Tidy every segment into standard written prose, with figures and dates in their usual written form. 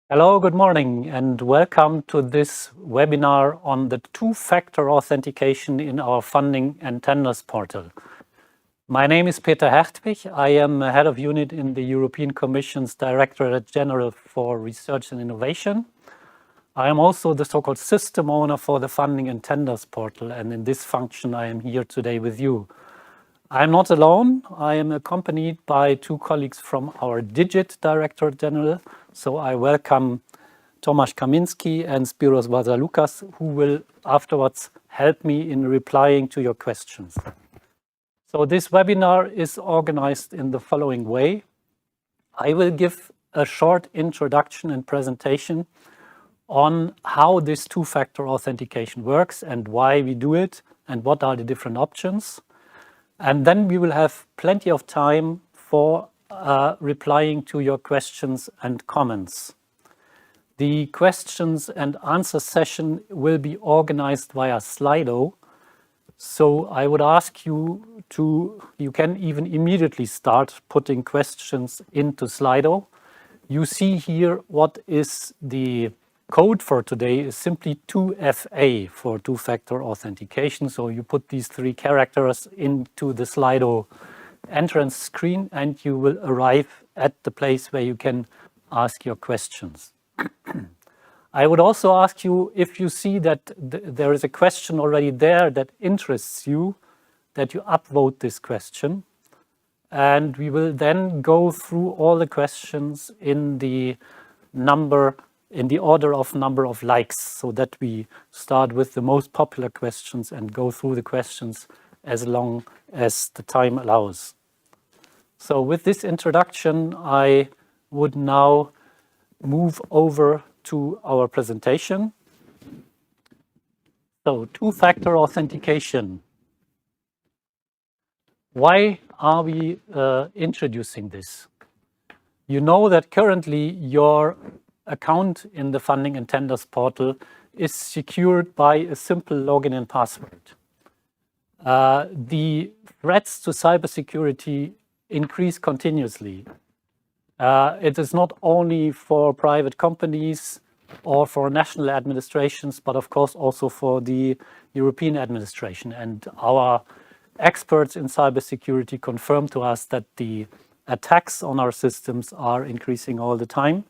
Hello, good morning, and welcome to this webinar on the two-factor authentication in our funding and tenders portal. My name is Peter Hertwig. I am head of unit in the European Commission's Directorate General for Research and Innovation. I am also the so-called system owner for the funding and tenders portal, and in this function I am here today with you. I'm not alone. I am accompanied by two colleagues from our Digit Directorate General. So I welcome Tomasz Kaminski and Spiros Vazalukas, who will afterwards help me in replying to your questions. So this webinar is organized in the following way. I will give a short introduction and presentation on how this two-factor authentication works and why we do it and what are the different options. And then we will have plenty of time for replying to your questions and comments. The questions and answer session will be organized via Slido. So I would ask you you can even immediately start putting questions into Slido. You see here what is the code for today is simply 2FA for two-factor authentication. So you put these three characters into the Slido entrance screen and you will arrive at the place where you can ask your questions. I would also ask you, if you see that there is a question already there that interests you, that you upvote this question. And we will then go through all the questions in the order of number of likes, so that we start with the most popular questions and go through the questions as long as the time allows. So with this introduction, I would now move over to our presentation. So two-factor authentication. Why are we introducing this? You know that currently your account in the funding and tenders portal is secured by a simple login and password. The threats to cybersecurity increase continuously. It is not only for private companies or for national administrations, but of course also for the European administration. And our experts in cybersecurity confirm to us that the attacks on our systems are increasing all the time.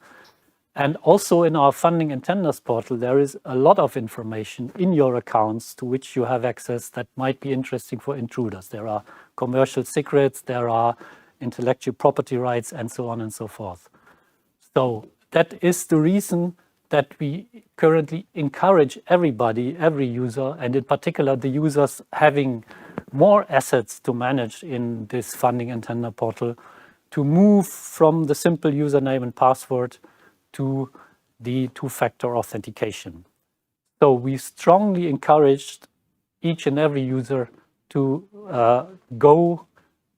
And also in our funding and tenders portal, there is a lot of information in your accounts to which you have access that might be interesting for intruders. There are commercial secrets, there are intellectual property rights, and so on and so forth. So that is the reason that we currently encourage everybody, every user, and in particular the users having more assets to manage in this funding and tender portal, to move from the simple username and password to the two-factor authentication. So we strongly encouraged each and every user to go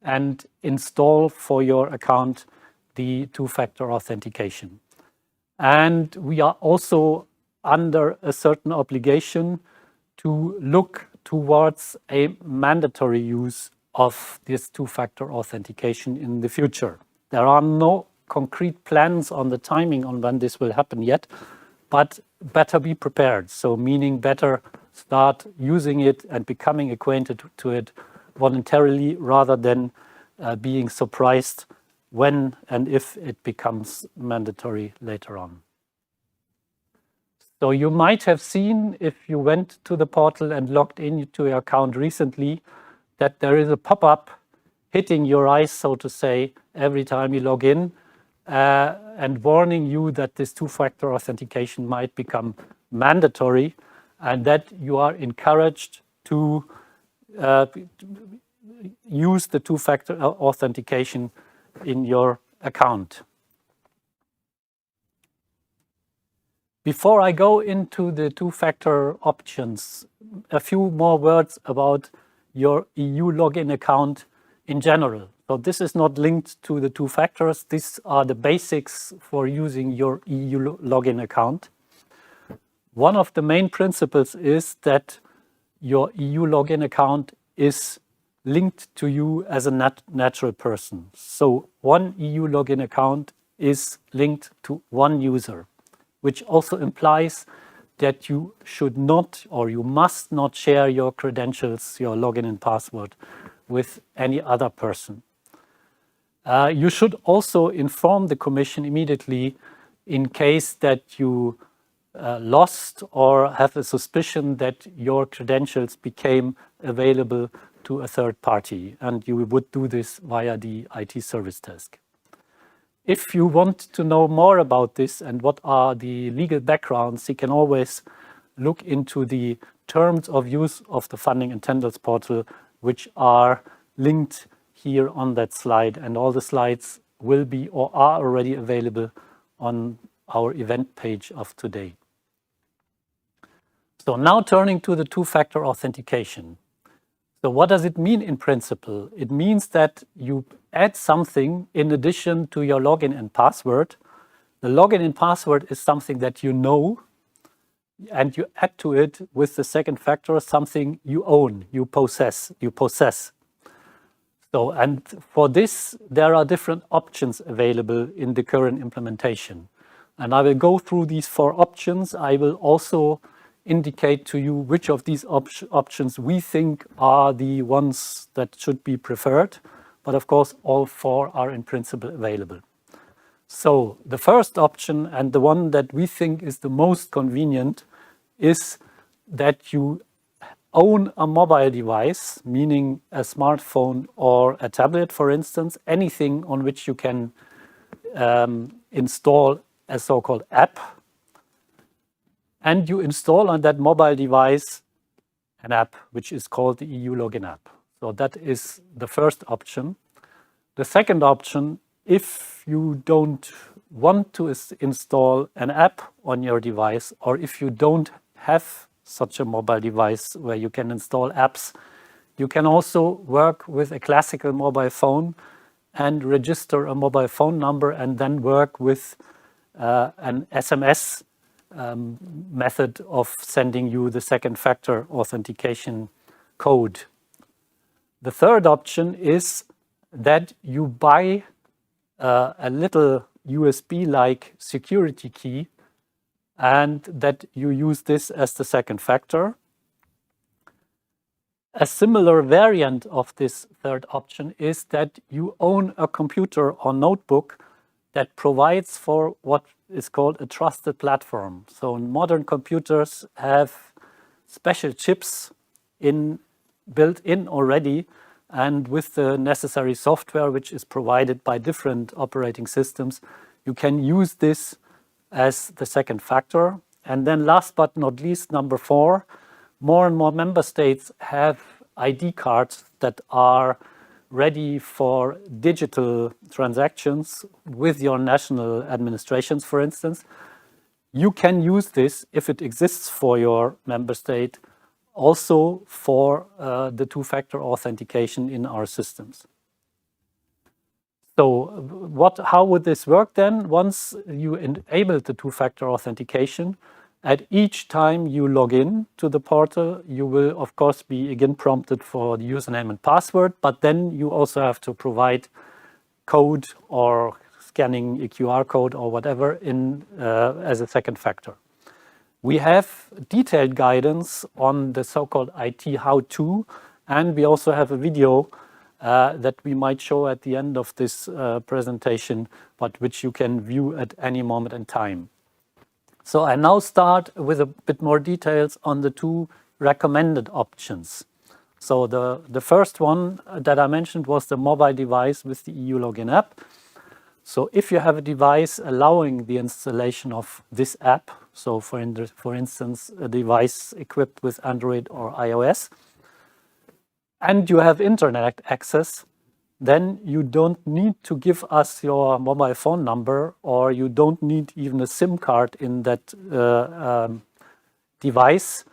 and install for your account the two-factor authentication. And we are also under a certain obligation to look towards a mandatory use of this two-factor authentication in the future. There are no concrete plans on the timing on when this will happen yet, but better be prepared. So meaning better start using it and becoming acquainted to it voluntarily rather than being surprised when and if it becomes mandatory later on. So you might have seen, if you went to the portal and logged into your account recently, that there is a pop-up hitting your eyes, so to say, every time you log in, and warning you that this two-factor authentication might become mandatory and that you are encouraged to use the two-factor authentication in your account. Before I go into the two-factor options, a few more words about your EU login account in general. So this is not linked to the two factors. These are the basics for using your EU login account. One of the main principles is that your EU login account is linked to you as a natural person. So one EU login account is linked to one user. which also implies that you should not or you must not share your credentials, your login and password with any other person. You should also inform the Commission immediately in case that you lost or have a suspicion that your credentials became available to a third party, and you would do this via the IT service desk. If you want to know more about this and what are the legal backgrounds, you can always look into the terms of use of the Funding and Tenders portal, which are linked here on that slide, and all the slides will be or are already available on our event page of today. So now turning to the two-factor authentication. So what does it mean in principle? It means that you add something in addition to your login and password. The login and password is something that you know, and you add to it with the second factor something you own, you possess. So, and for this, there are different options available in the current implementation. And I will go through these 4 options. I will also indicate to you which of these options we think are the ones that should be preferred. But of course, all 4 are in principle available. So the first option, and the one that we think is the most convenient, is that you own a mobile device, meaning a smartphone or a tablet, for instance, anything on which you can install a so-called app. And you install on that mobile device an app which is called the EU Login app. So that is the first option. The second option, if you don't want to install an app on your device, or if you don't have such a mobile device where you can install apps, you can also work with a classical mobile phone and register a mobile phone number and then work with an SMS method of sending you the second factor authentication code. The third option is that you buy a little USB-like security key and that you use this as the second factor. A similar variant of this third option is that you own a computer or notebook that provides for what is called a trusted platform. So modern computers have special chips built in already, and with the necessary software which is provided by different operating systems, you can use this as the second factor. And then last but not least, number 4, more and more member states have ID cards that are ready for digital transactions with your national administrations, for instance. You can use this, if it exists for your member state, also for the two-factor authentication in our systems. So how would this work then? Once you enable the two-factor authentication, at each time you log in to the portal, you will of course be again prompted for the username and password, but then you also have to provide code or scanning a QR code or whatever as a second factor. We have detailed guidance on the so-called IT how-to, and we also have a video that we might show at the end of this presentation, but which you can view at any moment in time. So I now start with a bit more details on the 2 recommended options. So the first one that I mentioned was the mobile device with the EU Login app. So if you have a device allowing the installation of this app, so for instance, a device equipped with Android or iOS, and you have internet access, then you don't need to give us your mobile phone number, or you don't need even a SIM card in that device.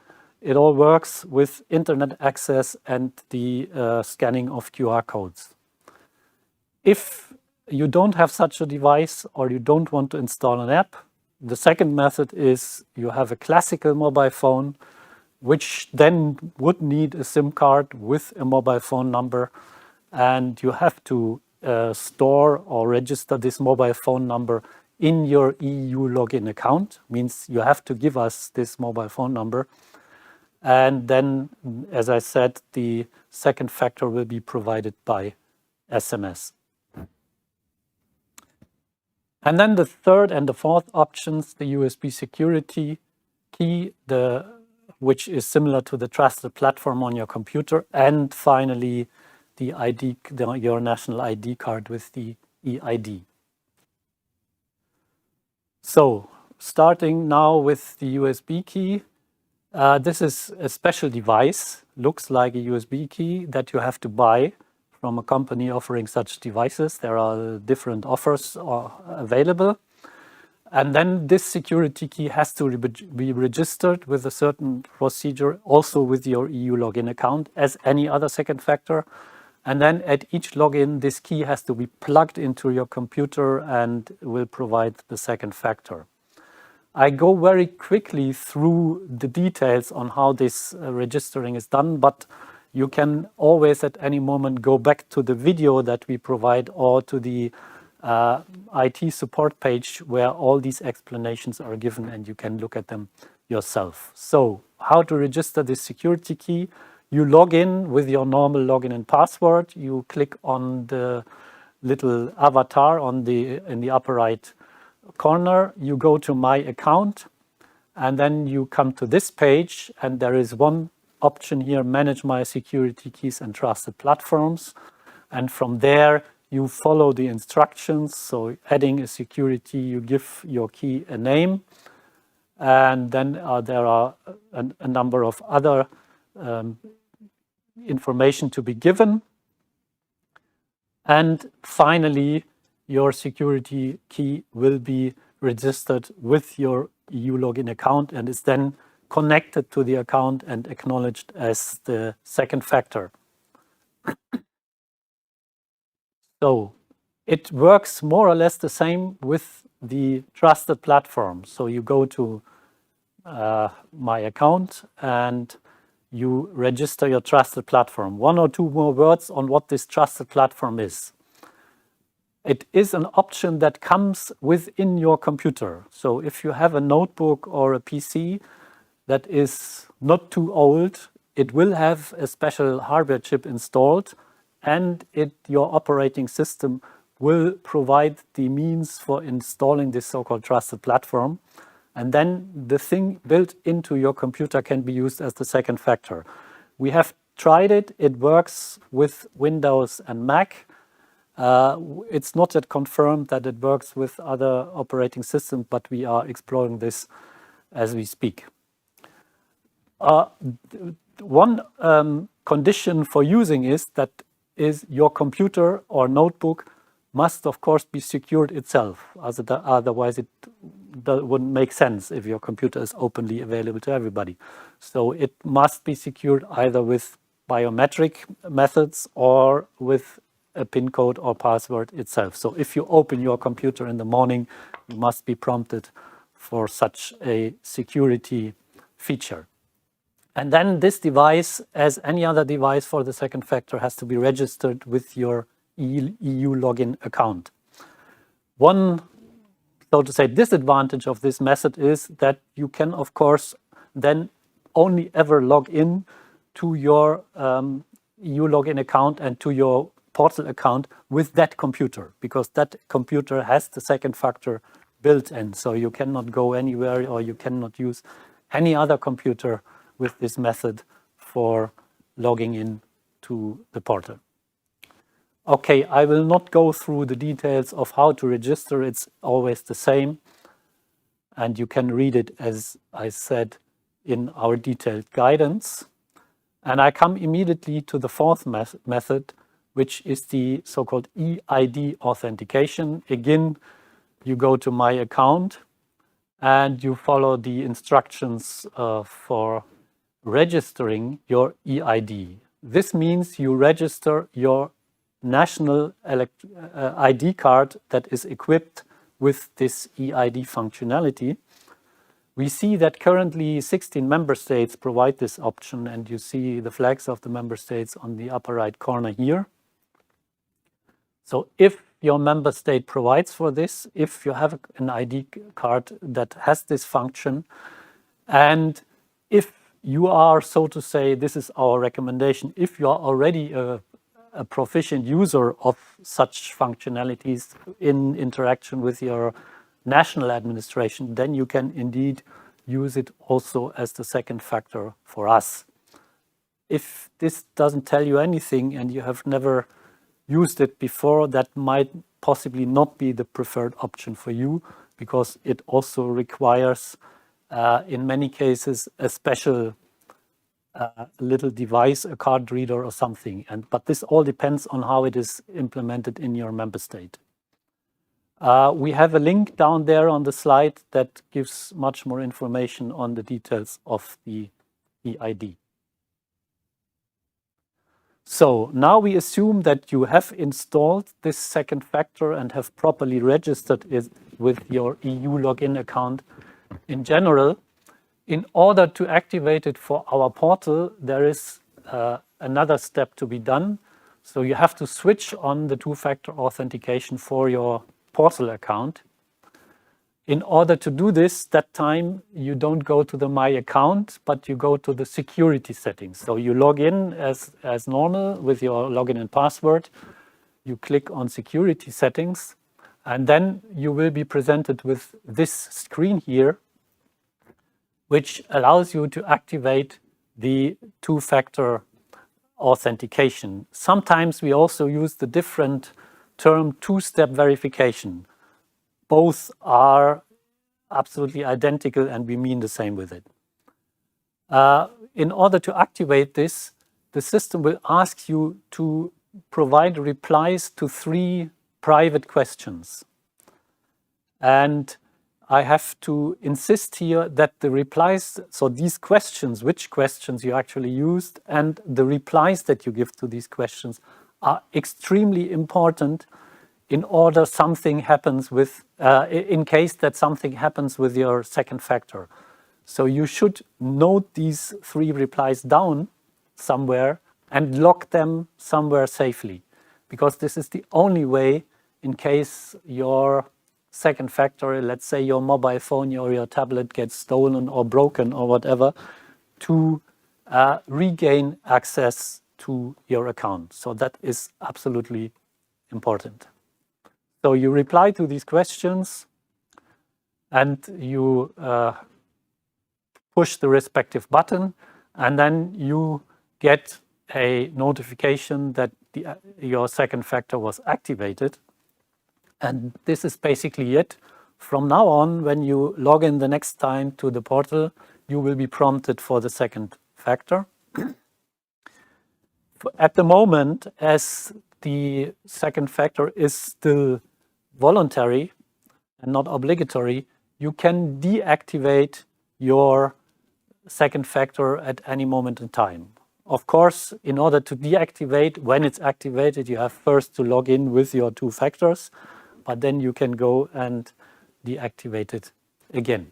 It all works with internet access and the scanning of QR codes. If you don't have such a device or you don't want to install an app, the second method is you have a classical mobile phone, which then would need a SIM card with a mobile phone number, and you have to store or register this mobile phone number in your EU login account, means you have to give us this mobile phone number. And then, as I said, the second factor will be provided by SMS. And then the third and the fourth options, the USB security key, which is similar to the trusted platform on your computer, and finally the ID, your national ID card with the eID. So starting now with the USB key, this is a special device, looks like a USB key that you have to buy from a company offering such devices. There are different offers available. And then this security key has to be registered with a certain procedure, also with your EU login account, as any other second factor. And then at each login, this key has to be plugged into your computer and will provide the second factor. I go very quickly through the details on how this registering is done, but you can always at any moment go back to the video that we provide or to the IT support page where all these explanations are given and you can look at them yourself. So how to register this security key? You log in with your normal login and password. You click on the little avatar in the upper right corner. You go to My Account, and then you come to this page, and there is one option here, Manage My Security Keys and Trusted Platforms. And from there, you follow the instructions. So adding a security, you give your key a name. And then there are a number of other information to be given. And finally, your security key will be registered with your EU login account and is then connected to the account and acknowledged as the second factor. So it works more or less the same with the trusted platform. So you go to My Account and you register your trusted platform. One or two more words on what this trusted platform is. It is an option that comes within your computer. So if you have a notebook or a PC that is not too old, it will have a special hardware chip installed, and your operating system will provide the means for installing this so-called trusted platform. And then the thing built into your computer can be used as the second factor. We have tried it. It works with Windows and Mac. It's not yet confirmed that it works with other operating systems, but we are exploring this as we speak. One condition for using is your computer or notebook must, of course, be secured itself. Otherwise, it wouldn't make sense if your computer is openly available to everybody. So it must be secured either with biometric methods or with a PIN code or password itself. So if you open your computer in the morning, you must be prompted for such a security feature. And then this device, as any other device for the second factor, has to be registered with your EU login account. One, so to say, disadvantage of this method is that you can, of course, then only ever log in to your EU login account and to your portal account with that computer, because that computer has the second factor built in. So you cannot go anywhere or you cannot use any other computer with this method for logging in to the portal. Okay, I will not go through the details of how to register. It's always the same. And you can read it, as I said, in our detailed guidance. And I come immediately to the fourth method, which is the so-called eID authentication. Again, you go to My Account and you follow the instructions for registering your eID. This means you register your national ID card that is equipped with this eID functionality. We see that currently 16 member states provide this option, and you see the flags of the member states on the upper right corner here. So if your member state provides for this, if you have an ID card that has this function, and if you are, so to say, this is our recommendation, if you are already a proficient user of such functionalities in interaction with your national administration, then you can indeed use it also as the second factor for us. If this doesn't tell you anything and you have never used it before, that might possibly not be the preferred option for you, because it also requires, in many cases, a special little device, a card reader or something. But this all depends on how it is implemented in your member state. We have a link down there on the slide that gives much more information on the details of the eID. So now we assume that you have installed this second factor and have properly registered it with your EU login account. In general, in order to activate it for our portal, there is another step to be done. So you have to switch on the two-factor authentication for your portal account. In order to do this, that time you don't go to the My Account, but you go to the security settings. So you log in as normal with your login and password. You click on security settings, and then you will be presented with this screen here, which allows you to activate the two-factor authentication. Sometimes we also use the different term two-step verification. Both are absolutely identical and we mean the same with it. In order to activate this, the system will ask you to provide replies to 3 private questions. And I have to insist here that the replies, so these questions, which questions you actually used, and the replies that you give to these questions are extremely important in order something happens with, in case that something happens with your second factor. So you should note these 3 replies down somewhere and lock them somewhere safely, because this is the only way, in case your second factor, let's say your mobile phone or your tablet gets stolen or broken or whatever, to regain access to your account. So that is absolutely important. So you reply to these questions and you push the respective button, and then you get a notification that your second factor was activated. And this is basically it. From now on, when you log in the next time to the portal, you will be prompted for the second factor. At the moment, as the second factor is still voluntary and not obligatory, you can deactivate your second factor at any moment in time. Of course, in order to deactivate, when it's activated, you have first to log in with your 2 factors, but then you can go and deactivate it again.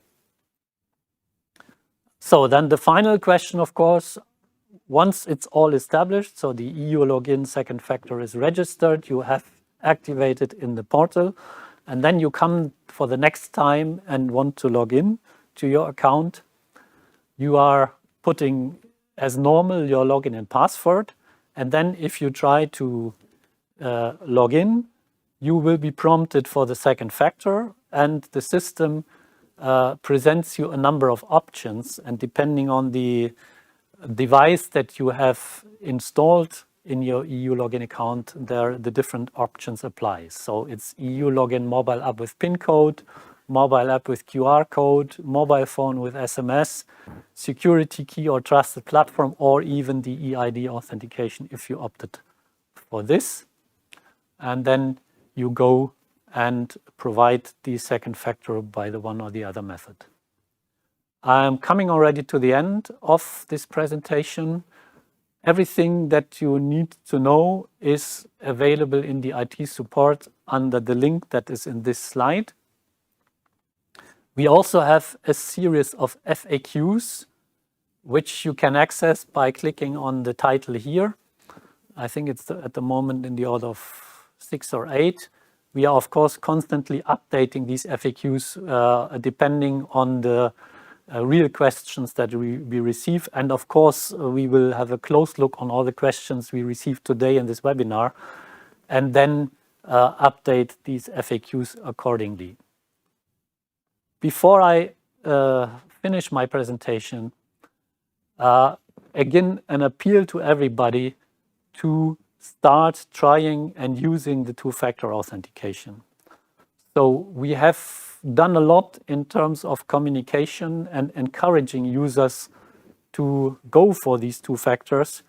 So then the final question, of course, once it's all established, so the EU login second factor is registered, you have activated in the portal, and then you come for the next time and want to log in to your account. You are putting as normal your login and password, and then if you try to log in, you will be prompted for the second factor, and the system presents you a number of options, and depending on the device that you have installed in your EU login account, the different options apply. So it's EU login mobile app with PIN code, mobile app with QR code, mobile phone with SMS, security key or trusted platform, or even the eID authentication if you opted for this. And then you go and provide the second factor by the one or the other method. I'm coming already to the end of this presentation. Everything that you need to know is available in the IT support under the link that is in this slide. We also have a series of FAQs, which you can access by clicking on the title here. I think it's at the moment in the order of 6 or 8. We are, of course, constantly updating these FAQs depending on the real questions that we receive. And of course, we will have a close look on all the questions we received today in this webinar, and then update these FAQs accordingly. Before I finish my presentation, again, an appeal to everybody to start trying and using the two-factor authentication. So we have done a lot in terms of communication and encouraging users to go for these two factors,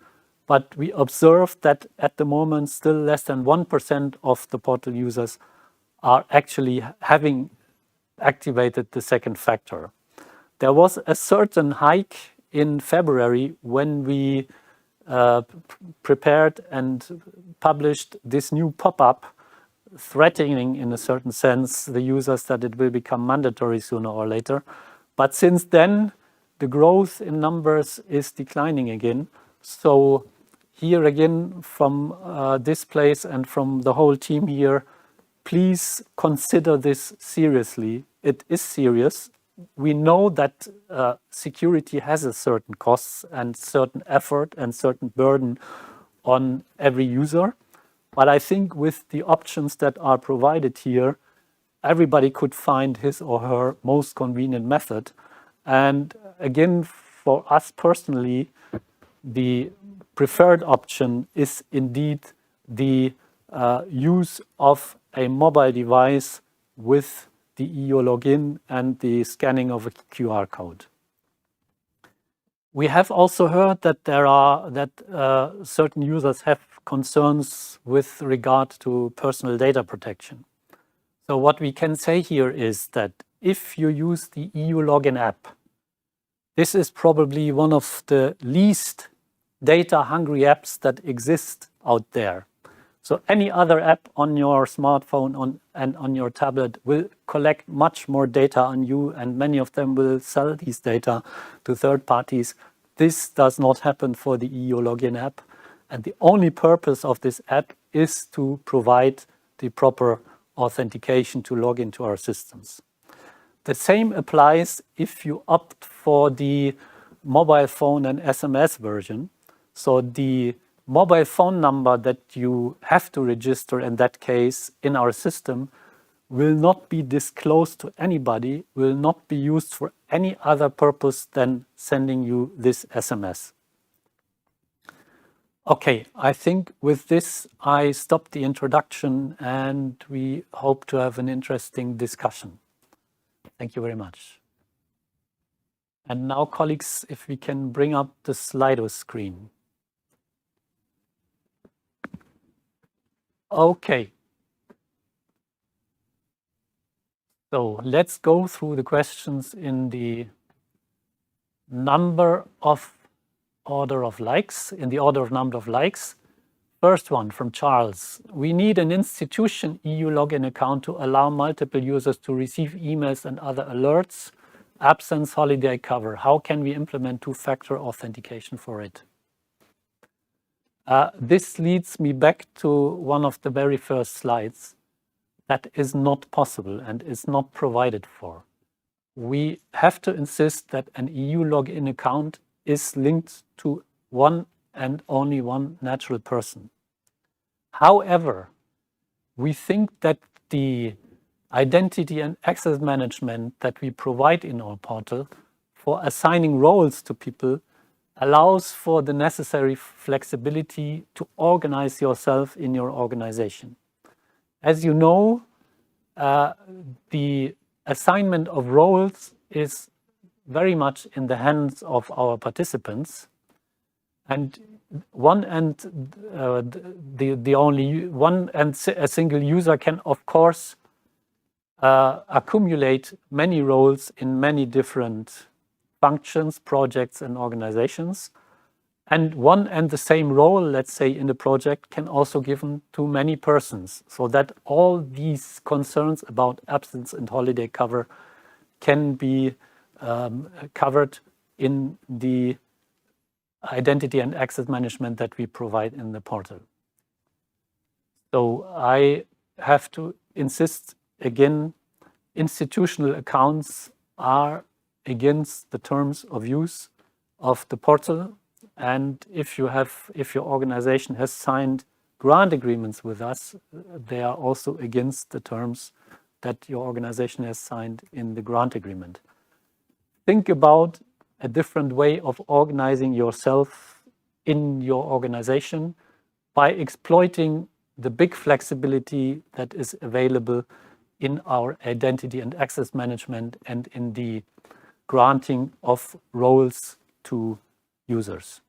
but we observe that at the moment still less than 1% of the portal users are actually having activated the second factor. There was a certain hike in February when we prepared and published this new pop-up threatening, in a certain sense, the users that it will become mandatory sooner or later. But since then, the growth in numbers is declining again. So here again, from this place and from the whole team here, please consider this seriously. It is serious. We know that security has a certain costs and certain effort and certain burden on every user. But I think with the options that are provided here, everybody could find his or her most convenient method. And again, for us personally, the preferred option is indeed the use of a mobile device with the EU login and the scanning of a QR code. We have also heard that certain users have concerns with regard to personal data protection. So what we can say here is that if you use the EU login app, this is probably one of the least data-hungry apps that exist out there. So any other app on your smartphone and on your tablet will collect much more data on you, and many of them will sell these data to third parties. This does not happen for the EU login app. And the only purpose of this app is to provide the proper authentication to log into our systems. The same applies if you opt for the mobile phone and SMS version. So the mobile phone number that you have to register in that case in our system will not be disclosed to anybody, will not be used for any other purpose than sending you this SMS. Okay, I think with this I stop the introduction and we hope to have an interesting discussion. Thank you very much. And now, colleagues, if we can bring up the Slido screen. Okay. So let's go through the questions in the order of number of likes. First one from Charles. We need an institution EU login account to allow multiple users to receive emails and other alerts, absence, holiday cover. How can we implement two-factor authentication for it? This leads me back to one of the very first slides. That is not possible and is not provided for. We have to insist that an EU login account is linked to one and only one natural person. However, we think that the identity and access management that we provide in our portal for assigning roles to people allows for the necessary flexibility to organize yourself in your organization. As you know, the assignment of roles is very much in the hands of our participants, and a single user can, of course, accumulate many roles in many different functions, projects, and organizations. And one and the same role, let's say, in the project can also be given to many persons, so that all these concerns about absence and holiday cover can be covered in the identity and access management that we provide in the portal. So I have to insist again, institutional accounts are against the terms of use of the portal. And if your organization has signed grant agreements with us, they are also against the terms that your organization has signed in the grant agreement. Think about a different way of organizing yourself in your organization by exploiting the big flexibility that is available in our identity and access management and in the granting of roles to users.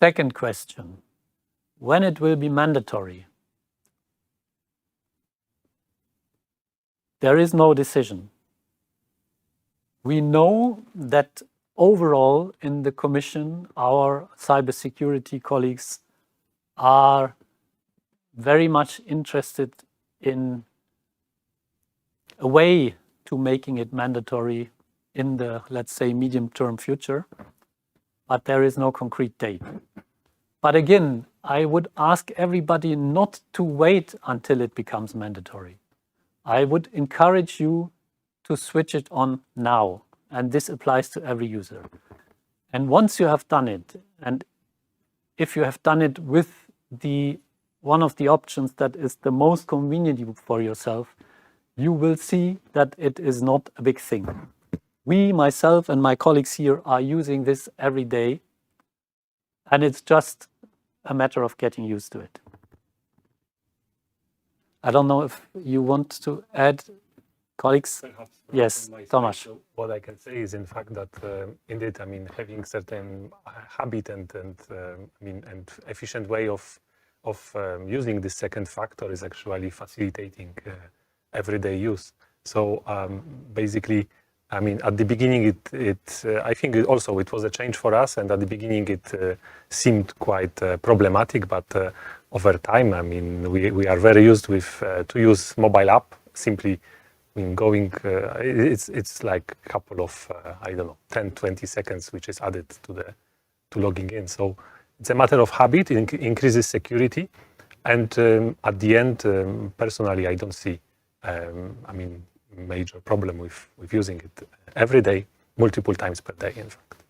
Second question, when it will be mandatory? There is no decision. We know that overall in the Commission, our cybersecurity colleagues are very much interested in a way to making it mandatory in the, let's say, medium-term future, but there is no concrete date. But again, I would ask everybody not to wait until it becomes mandatory. I would encourage you to switch it on now, and this applies to every user. And once you have done it, and if you have done it with one of the options that is the most convenient for yourself, you will see that it is not a big thing. We, myself and my colleagues here, are using this every day, and it's just a matter of getting used to it. I don't know if you want to add, colleagues? Perhaps yes, Tomasz. So what I can say is, in fact, that indeed, I mean, having certain habit and efficient way of using this second factor is actually facilitating everyday use. So basically, I mean, at the beginning, I think it was a change for us, and at the beginning it seemed quite problematic. But over time, I mean, we are very used to use mobile app. Simply, I mean, it's like a couple of I don't know, 10, 20 seconds, which is added to logging in. So it's a matter of habit. It increases security, and at the end, personally, I don't see, I mean, major problem with using it every day, multiple times per day, in fact.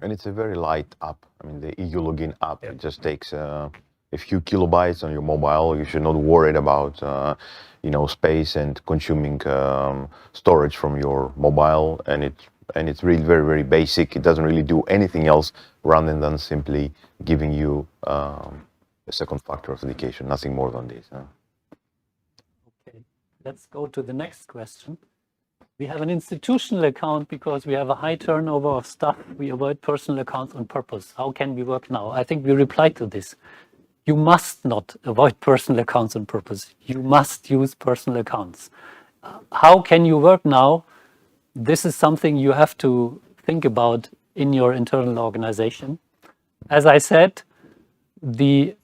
And it's a very light app. I mean, the EU login app, yeah. It just takes a few kilobytes on your mobile. You should not worry about, space and consuming storage from your mobile. And it's really very, very basic. It doesn't really do anything else rather than simply giving you a second factor authentication, nothing more than this. Let's go to the next question. We have an institutional account because we have a high turnover of staff. We avoid personal accounts on purpose. How can we work now? I think we replied to this. You must not avoid personal accounts on purpose. You must use personal accounts. How can you work now? This is something you have to think about in your internal organization. As I said, the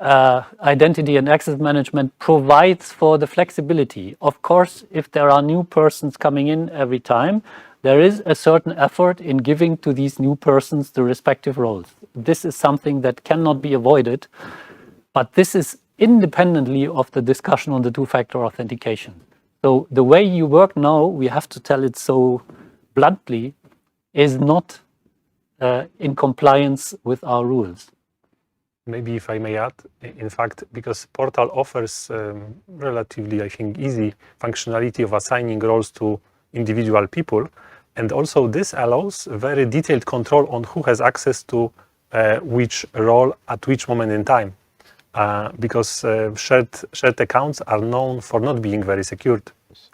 identity and access management provides for the flexibility. Of course, if there are new persons coming in every time, there is a certain effort in giving to these new persons the respective roles. This is something that cannot be avoided, but this is independently of the discussion on the two-factor authentication. So the way you work now, we have to tell it so bluntly, is not in compliance with our rules. Maybe if I may add, in fact, because Portal offers relatively, I think, easy functionality of assigning roles to individual people. And also this allows very detailed control on who has access to which role at which moment in time. Because shared accounts are known for not being very secured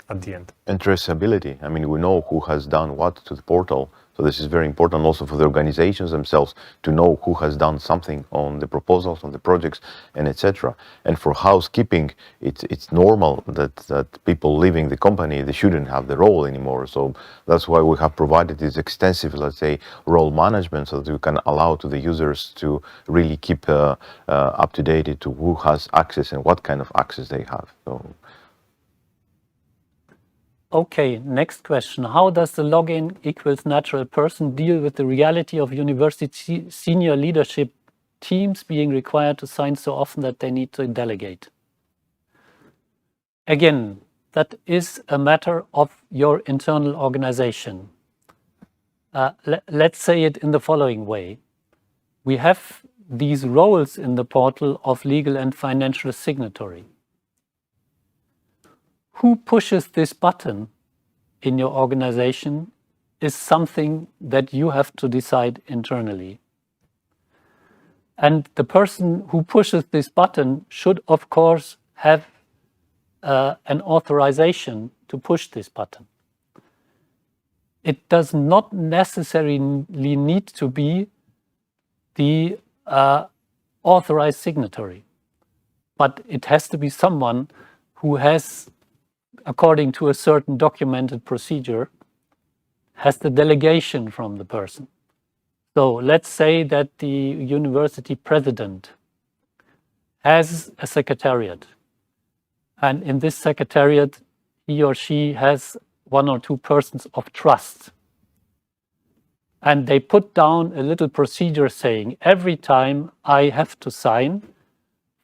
at the end. And traceability. I mean, we know who has done what to the portal. So this is very important also for the organizations themselves to know who has done something on the proposals, on the projects, and etc. And for housekeeping, it's normal that people leaving the company, they shouldn't have the role anymore. So that's why we have provided this extensive, let's say, role management so that we can allow to the users to really keep up to date to who has access and what kind of access they have. So. Okay, next question. How does the login equals natural person deal with the reality of university senior leadership teams being required to sign so often that they need to delegate? Again, that is a matter of your internal organization. Let's say it in the following way. We have these roles in the portal of legal and financial signatory. Who pushes this button in your organization is something that you have to decide internally. And the person who pushes this button should, of course, have an authorization to push this button. It does not necessarily need to be the authorized signatory, but it has to be someone who has, according to a certain documented procedure, has the delegation from the person. So let's say that the university president has a secretariat, and in this secretariat he or she has one or two persons of trust. And they put down a little procedure saying, every time I have to sign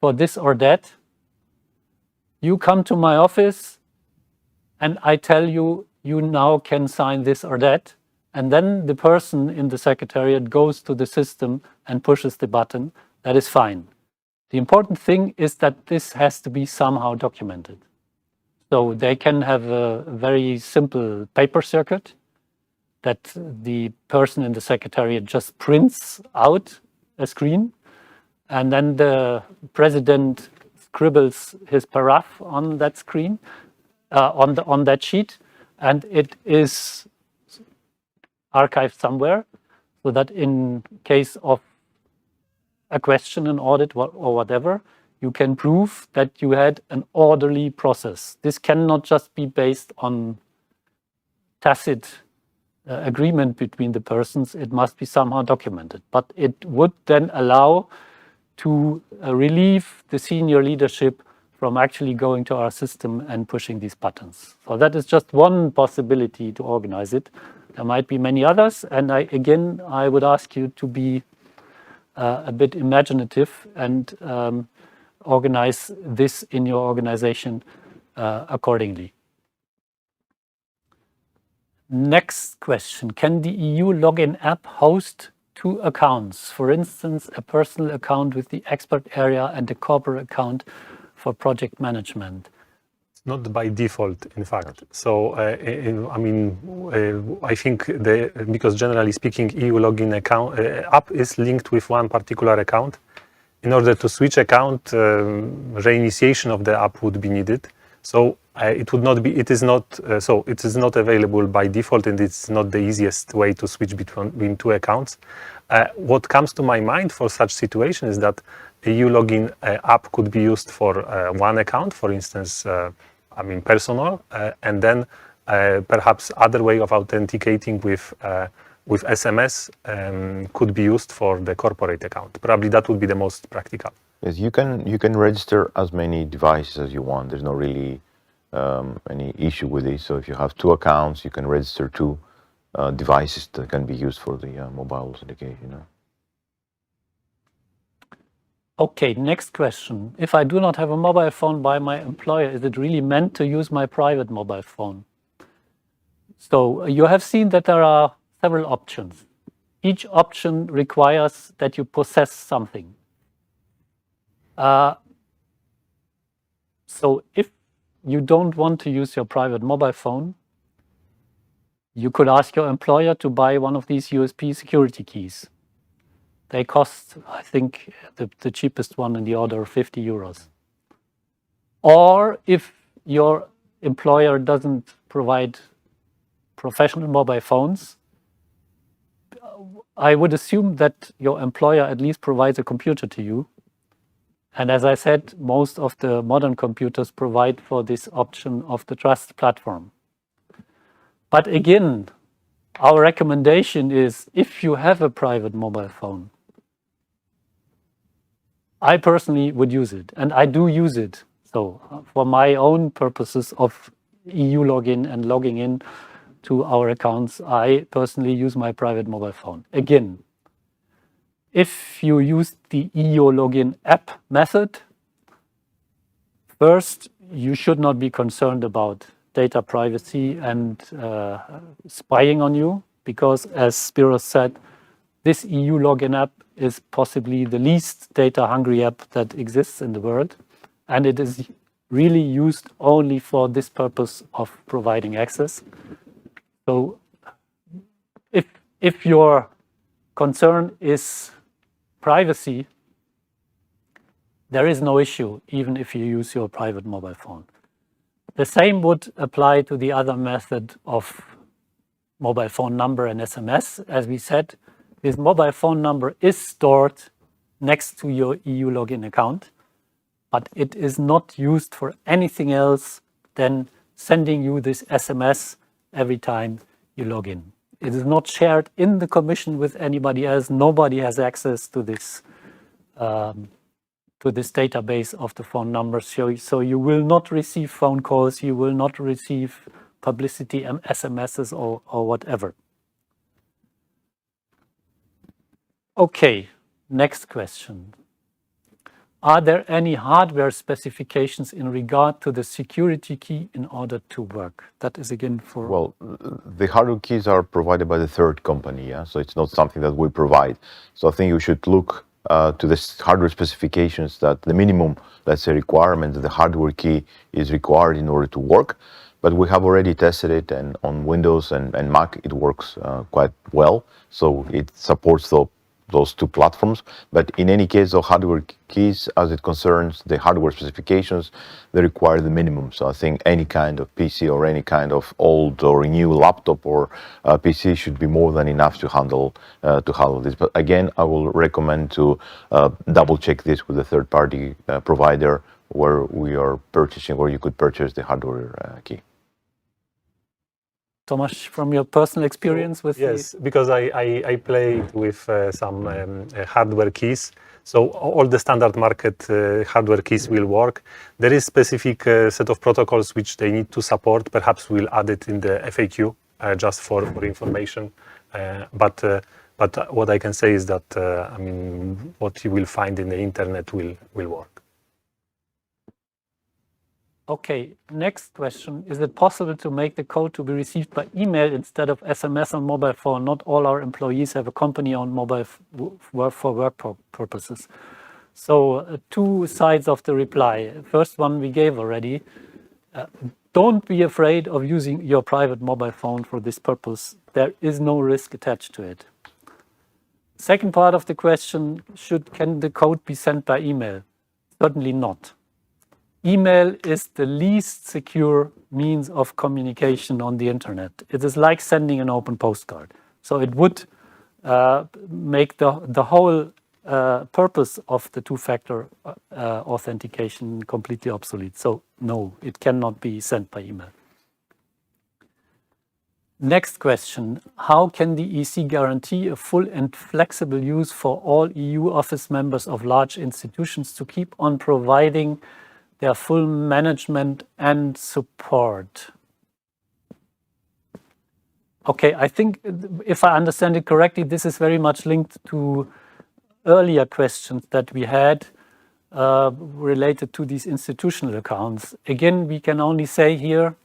for this or that, you come to my office and I tell you, you now can sign this or that. And then the person in the secretariat goes to the system and pushes the button. That is fine. The important thing is that this has to be somehow documented. So they can have a very simple paper circuit that the person in the secretariat just prints out a screen, and then the president scribbles his paragraph on that screen, on that sheet, and it is archived somewhere, so that in case of a question, an audit, or whatever, you can prove that you had an orderly process. This cannot just be based on tacit agreement between the persons. It must be somehow documented. But it would then allow to relieve the senior leadership from actually going to our system and pushing these buttons. So that is just one possibility to organize it. There might be many others. And I would ask you to be a bit imaginative and organize this in your organization accordingly. Next question. Can the EU login app host two accounts? For instance, a personal account with the expert area and a corporate account for project management. Not by default, in fact. So, I think because generally speaking, EU login account app is linked with one particular account. In order to switch account, reinitiation of the app would be needed. So it would not be. It is not. So it is not available by default, and it's not the easiest way to switch between two accounts. What comes to my mind for such situation is that a EU login app could be used for one account, for instance, personal, and then perhaps other way of authenticating with SMS could be used for the corporate account. Probably that would be the most practical. Yes, you can register as many devices as you want. There's no really any issue with this. So if you have two accounts, you can register two devices that can be used for the mobile authentication. Okay, next question. If I do not have a mobile phone by my employer, is it really meant to use my private mobile phone? So you have seen that there are several options. Each option requires that you possess something. So if you don't want to use your private mobile phone, you could ask your employer to buy one of these USB security keys. They cost, I think, the cheapest one in the order of 50 euros. Or if your employer doesn't provide professional mobile phones, I would assume that your employer at least provides a computer to you. And as I said, most of the modern computers provide for this option of the Trust platform. But again, our recommendation is if you have a private mobile phone, I personally would use it, and I do use it. So for my own purposes of EU login and logging in to our accounts, I personally use my private mobile phone. Again, if you use the EU login app method, First, you should not be concerned about data privacy and spying on you, because as Spiros said, this EU login app is possibly the least data-hungry app that exists in the world, and it is really used only for this purpose of providing access. So if your concern is privacy, there is no issue, even if you use your private mobile phone. The same would apply to the other method of mobile phone number and SMS. As we said, this mobile phone number is stored next to your EU login account, but it is not used for anything else than sending you this SMS every time you log in. It is not shared in the commission with anybody else. Nobody has access to this database of the phone numbers. So you will not receive phone calls, you will not receive publicity SMSs or whatever. Okay, next question. Are there any hardware specifications in regard to the security key in order to work? That is again for... Well, the hardware keys are provided by the third company, yeah? So it's not something that we provide. So I think you should look to the hardware specifications, that the minimum, let's say, requirement that the hardware key is required in order to work. But we have already tested it, and on Windows and Mac it works quite well. So it supports those two platforms. But in any case, the hardware keys, as it concerns the hardware specifications, they require the minimum. So I think any kind of PC or any kind of old or new laptop or PC should be more than enough to handle this. But again, I will recommend to double check this with a third-party provider where we are purchasing, or you could purchase the hardware key. Tomasz, from your personal experience with yes, because I played with some hardware keys. So all the standard market hardware keys will work. There is specific set of protocols which they need to support. Perhaps we'll add it in the FAQ just for information. But what I can say is that I mean, what you will find in the internet will work. Okay, next question. Is it possible to make the code to be received by email instead of SMS on mobile phone? Not all our employees have a company-owned mobile for work purposes. So two sides of the reply. First one we gave already. Don't be afraid of using your private mobile phone for this purpose. There is no risk attached to it. Second part of the question, can the code be sent by email? Certainly not. Email is the least secure means of communication on the internet. It is like sending an open postcard. So it would make the whole purpose of the two-factor authentication completely obsolete. So no, it cannot be sent by email. Next question. How can the EC guarantee a full and flexible use for all EU office members of large institutions to keep on providing their full management and support? Okay, I think if I understand it correctly, this is very much linked to earlier questions that we had related to these institutional accounts. Again, we can only say here,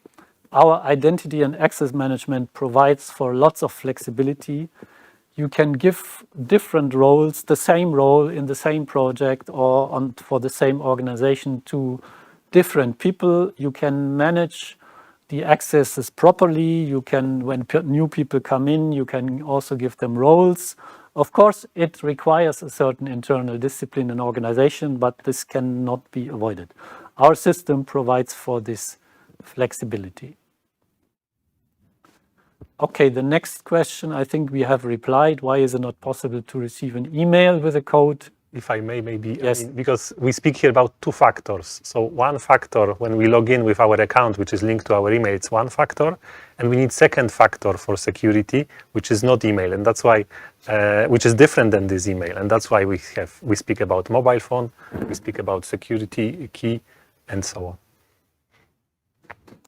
our identity and access management provides for lots of flexibility. You can give different roles, the same role in the same project or for the same organization to different people. You can manage the accesses properly. You can, when new people come in, you can also give them roles. Of course, it requires a certain internal discipline and organization, but this cannot be avoided. Our system provides for this flexibility. Okay, the next question, I think we have replied. Why is it not possible to receive an email with a code? If I may, maybe, yes. I mean, because we speak here about two factors. So one factor, when we log in with our account, which is linked to our email, it's one factor. And we need second factor for security, which is not email. And that's why, which is different than this email. And that's why we speak about mobile phone, we speak about security key, and so on.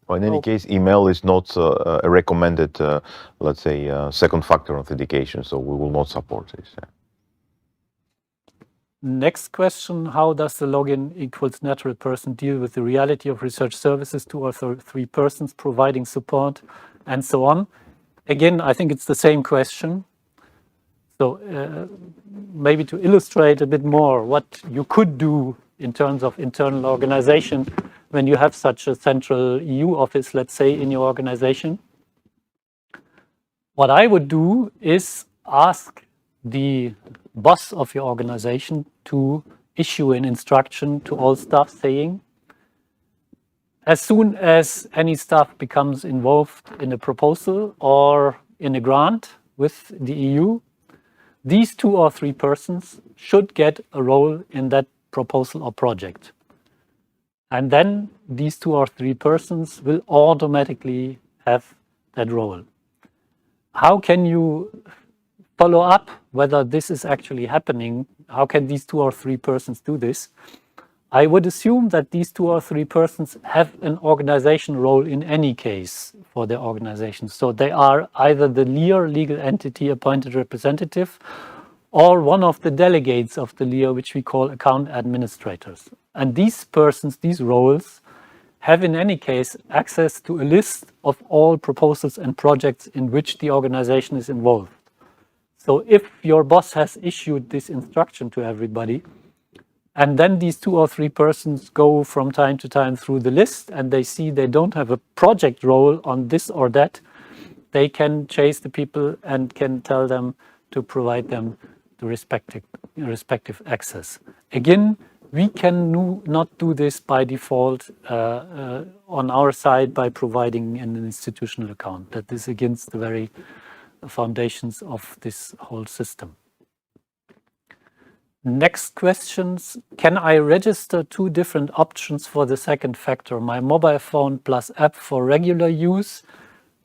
Well, in any case, email is not a recommended, let's say, second factor authentication. So we will not support this. Next question, how does the login equals natural person deal with the reality of research services, 2 or 3 persons providing support, and so on? Again, I think it's the same question. So maybe to illustrate a bit more what you could do in terms of internal organization when you have such a central EU office, let's say, in your organization. What I would do is ask the boss of your organization to issue an instruction to all staff saying, as soon as any staff becomes involved in a proposal or in a grant with the EU, these 2 or 3 persons should get a role in that proposal or project. And then these 2 or 3 persons will automatically have that role. How can you follow up whether this is actually happening? How can these 2 or 3 persons do this? I would assume that these 2 or 3 persons have an organization role in any case for their organization. So they are either the LEAR, legal entity appointed representative, or one of the delegates of the LEAR, which we call account administrators. And these persons, these roles, have in any case access to a list of all proposals and projects in which the organization is involved. So if your boss has issued this instruction to everybody, and then these 2 or 3 persons go from time to time through the list and they see they don't have a project role on this or that, they can chase the people and can tell them to provide them the respective access. Again, we can not do this by default on our side by providing an institutional account. That is against the very foundations of this whole system. Next questions. Can I register 2 different options for the second factor? My mobile phone plus app for regular use,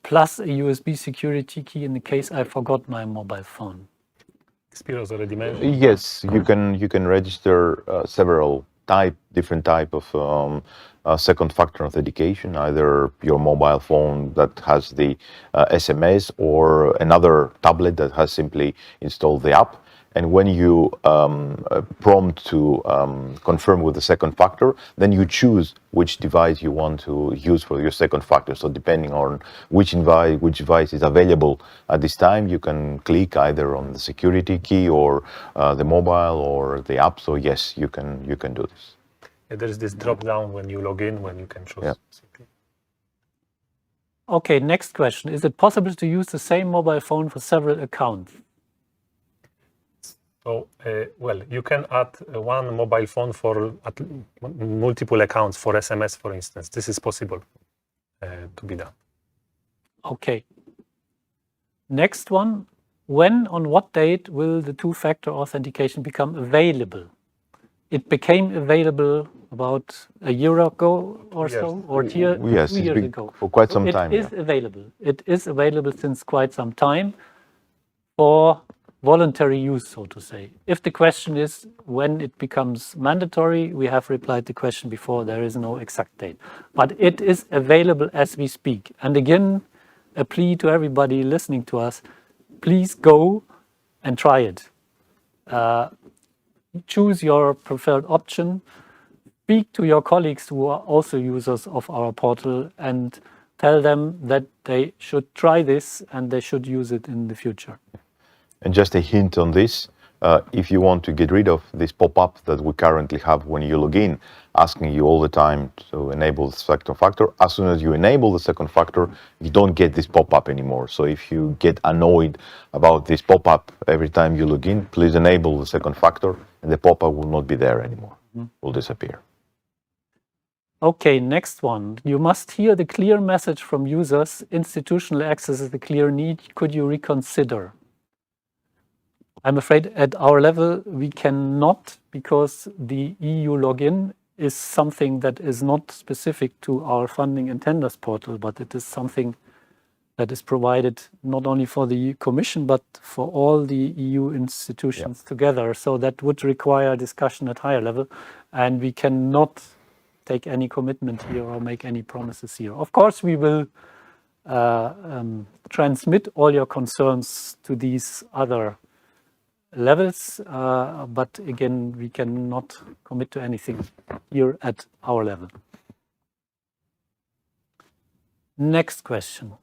plus a USB security key in the case I forgot my mobile phone. Spiros already mentioned. Yes, you can register several different type of second factor authentication, either your mobile phone that has the SMS or another tablet that has simply installed the app. And when you prompt to confirm with the second factor, then you choose which device you want to use for your second factor. So depending on which device is available at this time, you can click either on the security key or the mobile or the app. So yes, you can do this. Yeah, there's this drop down when you log in when you can choose. Yeah. Okay, next question. Is it possible to use the same mobile phone for several accounts? So, well, you can add one mobile phone for multiple accounts for SMS, for instance. This is possible to be done. Okay. Next one. When, on what date will the 2-factor authentication become available? It became available about a year ago or so, or 2 years ago. For quite some time. It is available. It is available since quite some time for voluntary use, so to say. If the question is when it becomes mandatory, we have replied the question before, there is no exact date. But it is available as we speak. And again, a plea to everybody listening to us, please go and try it. Choose your preferred option. Speak to your colleagues who are also users of our portal and tell them that they should try this and they should use it in the future. And just a hint on this, if you want to get rid of this pop-up that we currently have when you log in, asking you all the time to enable the second factor, as soon as you enable the second factor, you don't get this pop-up anymore. So if you get annoyed about this pop-up every time you log in, please enable the second factor and the pop-up will not be there anymore. It will disappear. Okay, next one. You must hear the clear message from users. Institutional access is the clear need. Could you reconsider? I'm afraid at our level we cannot, because the EU login is something that is not specific to our funding and tenders portal, but it is something that is provided not only for the Commission, but for all the EU institutions together. So that would require discussion at higher level, and we cannot take any commitment here or make any promises here. Of course, we will transmit all your concerns to these other levels, but again, we cannot commit to anything here at our level. Next question.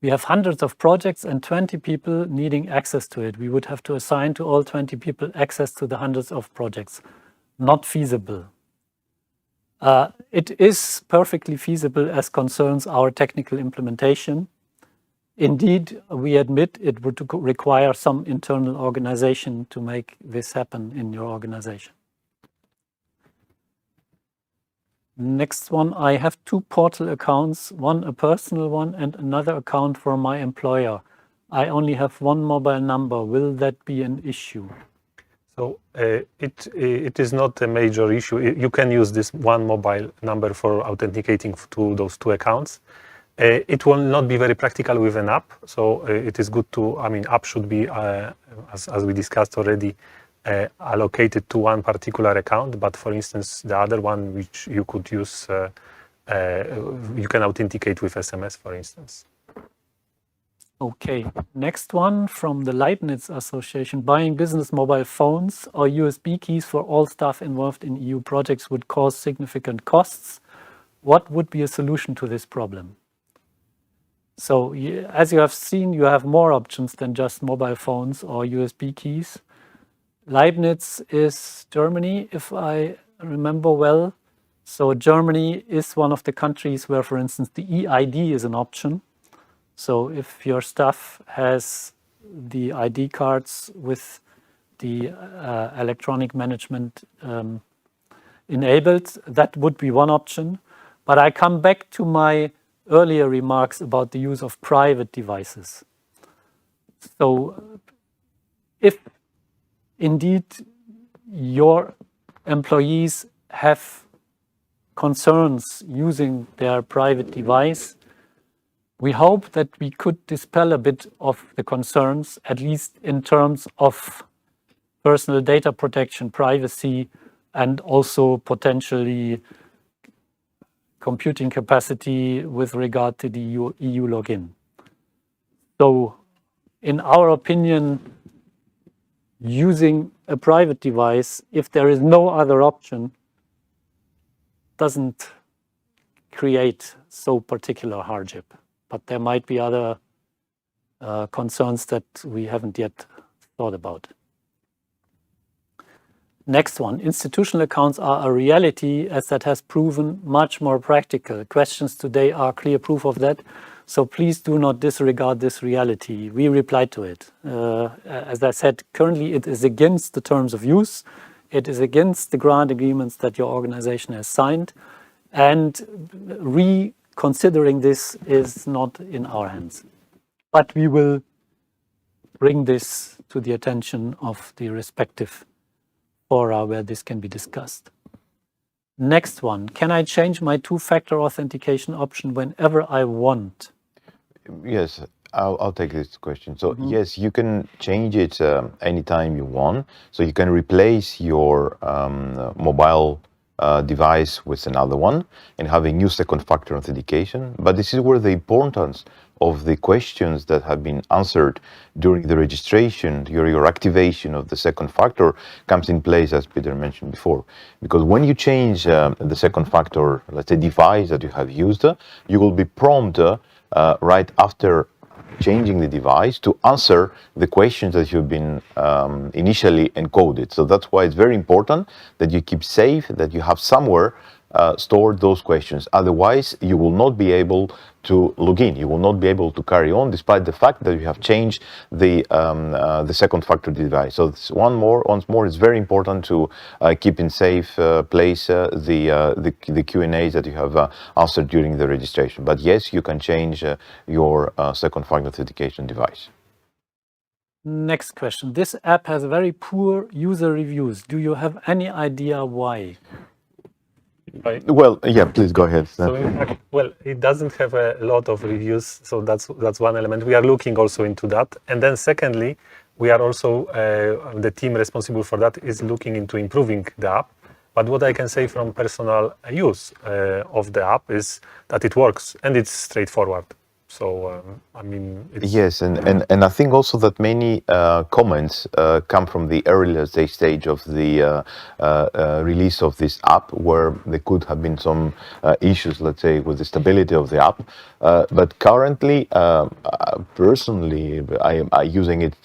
We have hundreds of projects and 20 people needing access to it. We would have to assign to all 20 people access to the hundreds of projects. Not feasible. It is perfectly feasible as concerns our technical implementation. Indeed, we admit it would require some internal organization to make this happen in your organization. Next one, I have 2 portal accounts, one a personal one and another account for my employer. I only have one mobile number. Will that be an issue? So it is not a major issue. You can use this one mobile number for authenticating to those 2 accounts. It will not be very practical with an app. So it is good to, app should be, as we discussed already, allocated to one particular account, but for instance, the other one which you could use, you can authenticate with SMS, for instance. Okay, next one from the Leibniz Association. Buying business mobile phones or USB keys for all staff involved in EU projects would cause significant costs. What would be a solution to this problem? So, as you have seen, you have more options than just mobile phones or USB keys. Leibniz is Germany, if I remember well. So Germany is one of the countries where, for instance, the eID is an option. So if your staff has the ID cards with the electronic management enabled, that would be one option. But I come back to my earlier remarks about the use of private devices. So if indeed your employees have concerns using their private device, we hope that we could dispel a bit of the concerns, at least in terms of personal data protection, privacy, and also potentially computing capacity with regard to the EU login. So, in our opinion, using a private device, if there is no other option, doesn't create so particular hardship. But there might be other concerns that we haven't yet thought about. Next one, institutional accounts are a reality as that has proven much more practical. Questions today are clear proof of that. So please do not disregard this reality. We replied to it. As I said, currently it is against the terms of use. It is against the grant agreements that your organization has signed. And reconsidering this is not in our hands. But we will bring this to the attention of the respective fora where this can be discussed. Next one, can I change my 2-factor authentication option whenever I want? Yes, I'll take this question. So yes, you can change it anytime you want. So you can replace your mobile device with another one and have a new 2-factor authentication. But this is where the importance of the questions that have been answered during the registration, during your activation of the 2-factor comes in place, as Peter mentioned before. Because when you change the 2-factor, let's say, device that you have used, you will be prompted right after changing the device to answer the questions that you've been initially encoded. So that's why it's very important that you keep safe, that you have somewhere stored those questions. Otherwise, you will not be able to log in. You will not be able to carry on, despite the fact that you have changed the 2-factor device. So once more, it's very important to keep in safe place the Q&As that you have answered during the registration. But yes, you can change your 2-factor authentication device. Next question. This app has very poor user reviews. Do you have any idea why? Well, yeah, please go ahead. So in fact, well, it doesn't have a lot of reviews, so that's one element. We are looking also into that. And then secondly, we are also, the team responsible for that is looking into improving the app. But what I can say from personal use of the app is that it works and it's straightforward. So I mean, it's, Yes, and I think also that many comments come from the earlier stage of the release of this app, where there could have been some issues, let's say, with the stability of the app. But currently, personally, I using it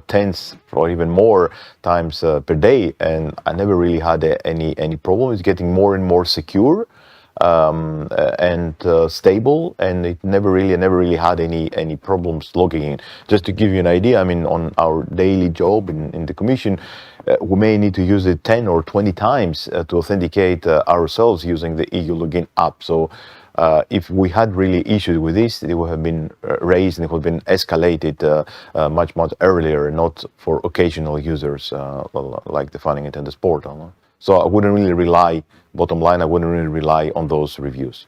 tens or even more times per day, and I never really had any problem. It's getting more and more secure and stable, and it never really had any problems logging in. Just to give you an idea, I mean, on our daily job in the commission, we may need to use it 10 or 20 times to authenticate ourselves using the EU login app. So if we had really issues with this, they would have been raised and it would have been escalated much earlier, not for occasional users like the Funding Attendance portal. No? So I wouldn't really rely, bottom line, I wouldn't really rely on those reviews.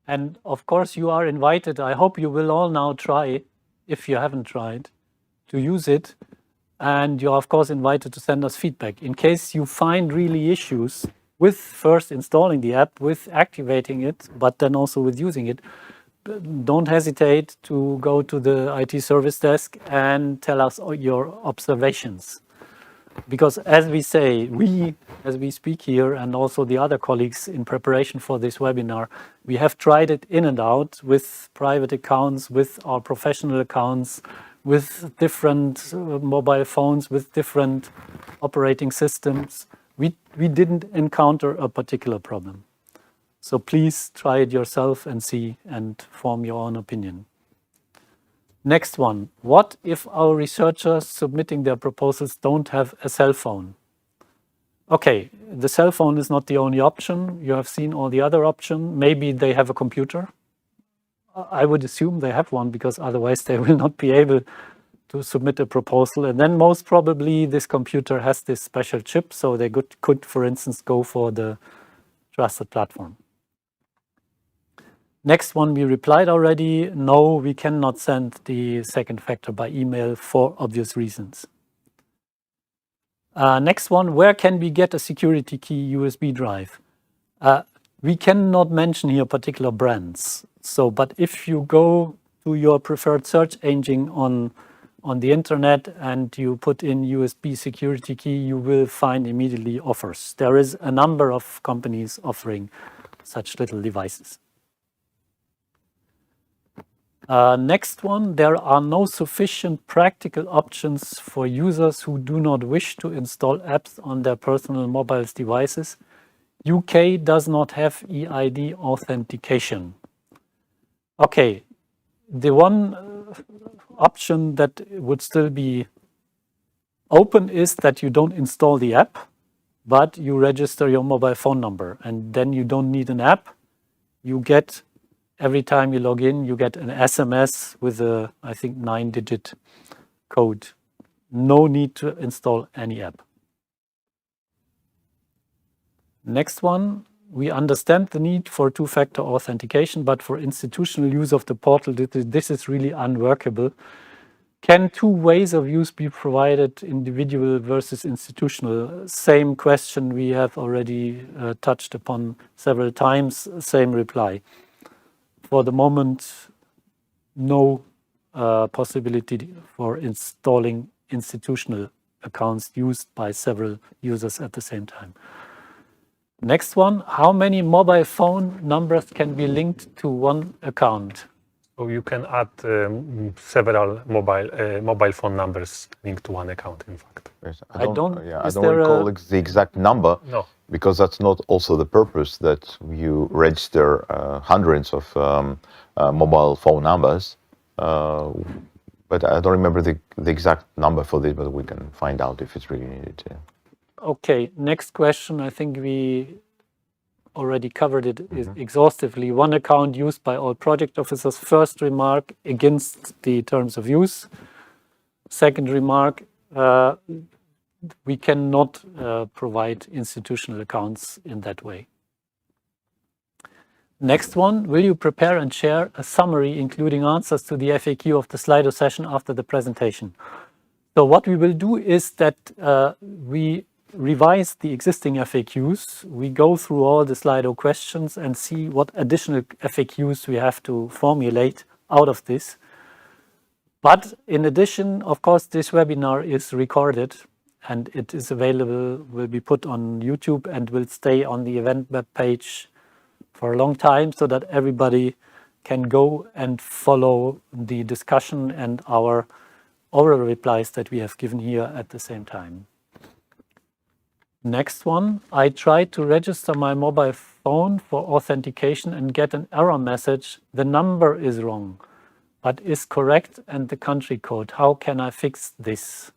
And of course, you are invited. I hope you will all now try, if you haven't tried, to use it. And you're, of course, invited to send us feedback. In case you find really issues with first installing the app, with activating it, but then also with using it, don't hesitate to go to the IT service desk and tell us your observations. Because as we say, as we speak here, and also the other colleagues in preparation for this webinar, we have tried it in and out with private accounts, with our professional accounts, with different mobile phones, with different operating systems. We didn't encounter a particular problem. So please try it yourself and see and form your own opinion. Next one, what if our researchers submitting their proposals don't have a cell phone? Okay, the cell phone is not the only option. You have seen all the other options. Maybe they have a computer. I would assume they have one, because otherwise they will not be able to submit a proposal. And then most probably this computer has this special chip, so they could for instance, go for the trusted platform. Next one, we replied already. No, we cannot send the second factor by email for obvious reasons. Next one, where can we get a security key USB drive? We cannot mention here particular brands. So, but if you go to your preferred search engine on the internet and you put in USB security key, you will find immediately offers. There is a number of companies offering such little devices. Next one, there are no sufficient practical options for users who do not wish to install apps on their personal mobile devices. UK does not have eID authentication. Okay, the one option that would still be open is that you don't install the app, but you register your mobile phone number, and then you don't need an app. You get, every time you log in, you get an SMS with a, I think, 9-digit code. No need to install any app. Next one, we understand the need for two-factor authentication, but for institutional use of the portal, this is really unworkable. Can two ways of use be provided, individual versus institutional? Same question we have already touched upon several times, same reply. For the moment, no possibility for installing institutional accounts used by several users at the same time. Next one, how many mobile phone numbers can be linked to one account? So you can add several mobile phone numbers linked to one account, in fact. Yes, I don't recall the exact number, No. because that's not also the purpose, that you register hundreds of mobile phone numbers. But I don't remember the exact number for this, but we can find out if it's really needed. Yeah. Okay, next question. I think we already covered it exhaustively. One account used by all project officers. First remark, against the terms of use. Second remark, we cannot provide institutional accounts in that way. Next one, will you prepare and share a summary including answers to the FAQ of the Slido session after the presentation? So what we will do is that we revise the existing FAQs. We go through all the Slido questions and see what additional FAQs we have to formulate out of this. But in addition, of course, this webinar is recorded and it is available, will be put on YouTube and will stay on the event web page for a long time so that everybody can go and follow the discussion and our oral replies that we have given here at the same time. Next one, I tried to register my mobile phone for authentication and get an error message. The number is wrong, but is correct and the country code. How can I fix this?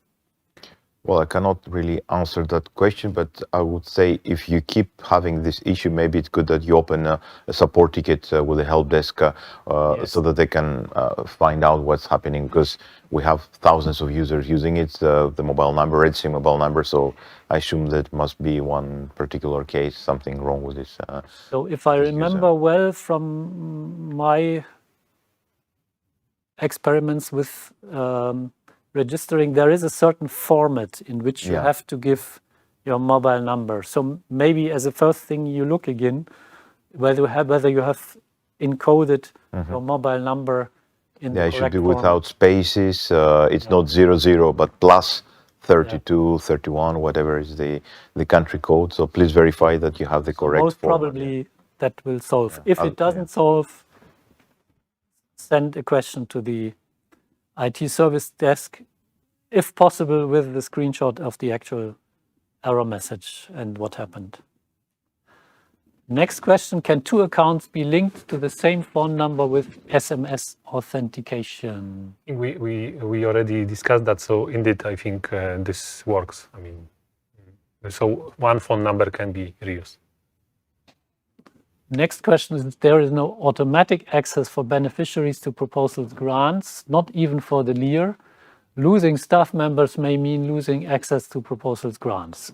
Well, I cannot really answer that question, but I would say if you keep having this issue, maybe it's good that you open a support ticket with the help desk Yes. so that they can find out what's happening, because we have thousands of users using it, the mobile number, registered mobile number, so I assume that must be one particular case, something wrong with this. So if I user. remember well from my experiments with registering, there is a certain format in which you Yeah. have to give your mobile number. So maybe as a first thing you look again whether you have encoded your mobile number in Yeah, the it should correct be format. without spaces. It's not 00, but plus 32, 31, whatever is the country code. So please verify that you have the correct Most format. probably that will solve. If I'll- it doesn't solve, send a question to the IT service desk, if possible with the screenshot of the actual error message and what happened. Next question, can two accounts be linked to the same phone number with SMS authentication? I think we already discussed that, so indeed I think this works. I mean, so one phone number can be reused. Next question is, there is no automatic access for beneficiaries to proposals grants, not even for the LEAR. Losing staff members may mean losing access to proposals grants.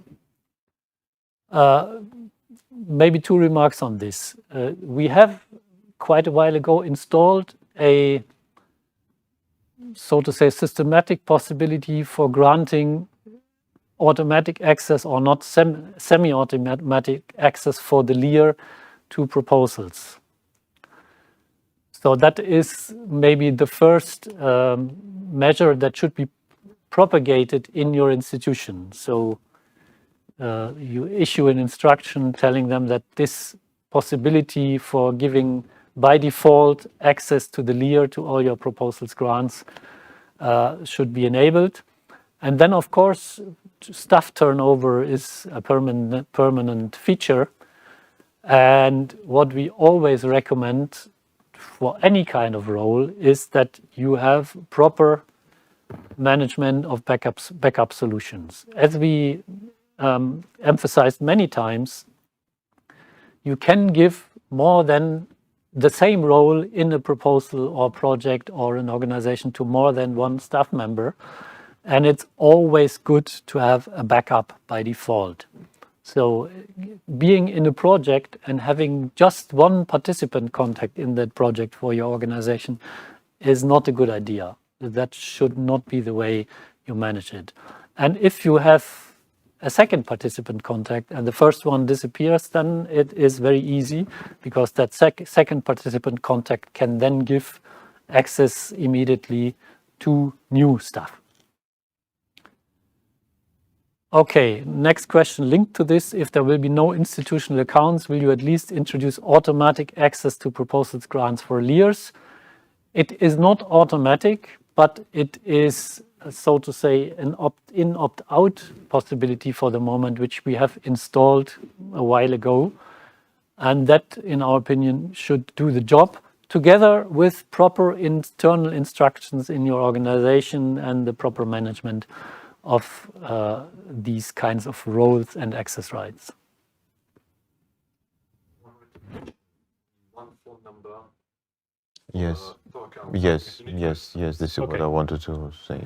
Maybe two remarks on this. We have quite a while ago installed a, so to say, systematic possibility for granting automatic access or not semi-automatic access for the LEAR to proposals. So that is maybe the first measure that should be propagated in your institution. So you issue an instruction telling them that this possibility for giving by default access to the LEAR to all your proposals grants should be enabled. And then, of course, staff turnover is a permanent feature. And what we always recommend for any kind of role is that you have proper management of backup solutions. As we emphasized many times, you can give more than the same role in a proposal or project or an organization to more than one staff member. And it's always good to have a backup by default. So being in a project and having just one participant contact in that project for your organization is not a good idea. That should not be the way you manage it. And if you have a second participant contact and the first one disappears, then it is very easy, because that second participant contact can then give access immediately to new staff. Okay, next question linked to this. If there will be no institutional accounts, will you at least introduce automatic access to proposals grants for LEARs? It is not automatic, but it is, so to say, an opt-in, opt-out possibility for the moment, which we have installed a while ago. And that, in our opinion, should do the job, together with proper internal instructions in your organization and the proper management of these kinds of roles and access rights. One phone number. Yes. per account. Yes, this is what Okay. I wanted to say.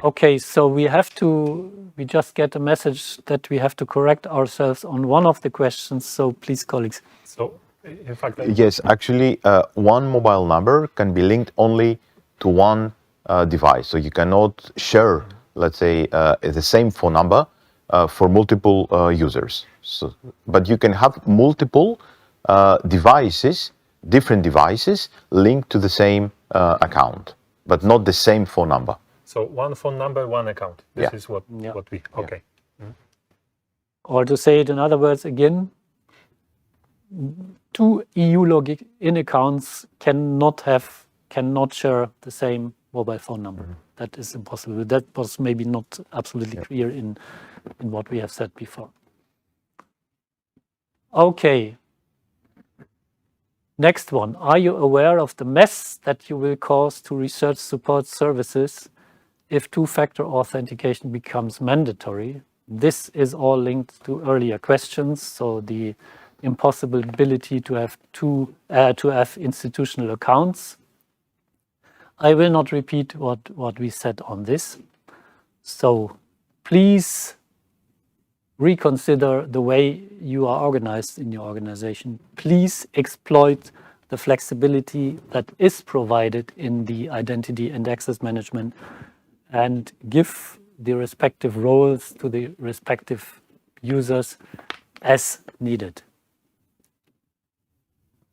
Okay, so we just get a message that we have to correct ourselves on one of the questions. So please, colleagues. So in fact, Yes, actually, one mobile number can be linked only to one device. So you cannot share, let's say, the same phone number for multiple users. So, but you can have multiple devices, different devices, linked to the same account, but not the same phone number. So one phone number, one account. This is what we, okay. Or to say it in other words again, two EU login accounts cannot share the same mobile phone number. That is impossible. That was maybe not absolutely clear in what we have said before. Okay. Next one. Are you aware of the mess that you will cause to research support services if two-factor authentication becomes mandatory? This is all linked to earlier questions. So the impossibility to have institutional accounts. I will not repeat what we said on this. So please reconsider the way you are organized in your organization. Please exploit the flexibility that is provided in the identity and access management and give the respective roles to the respective users as needed.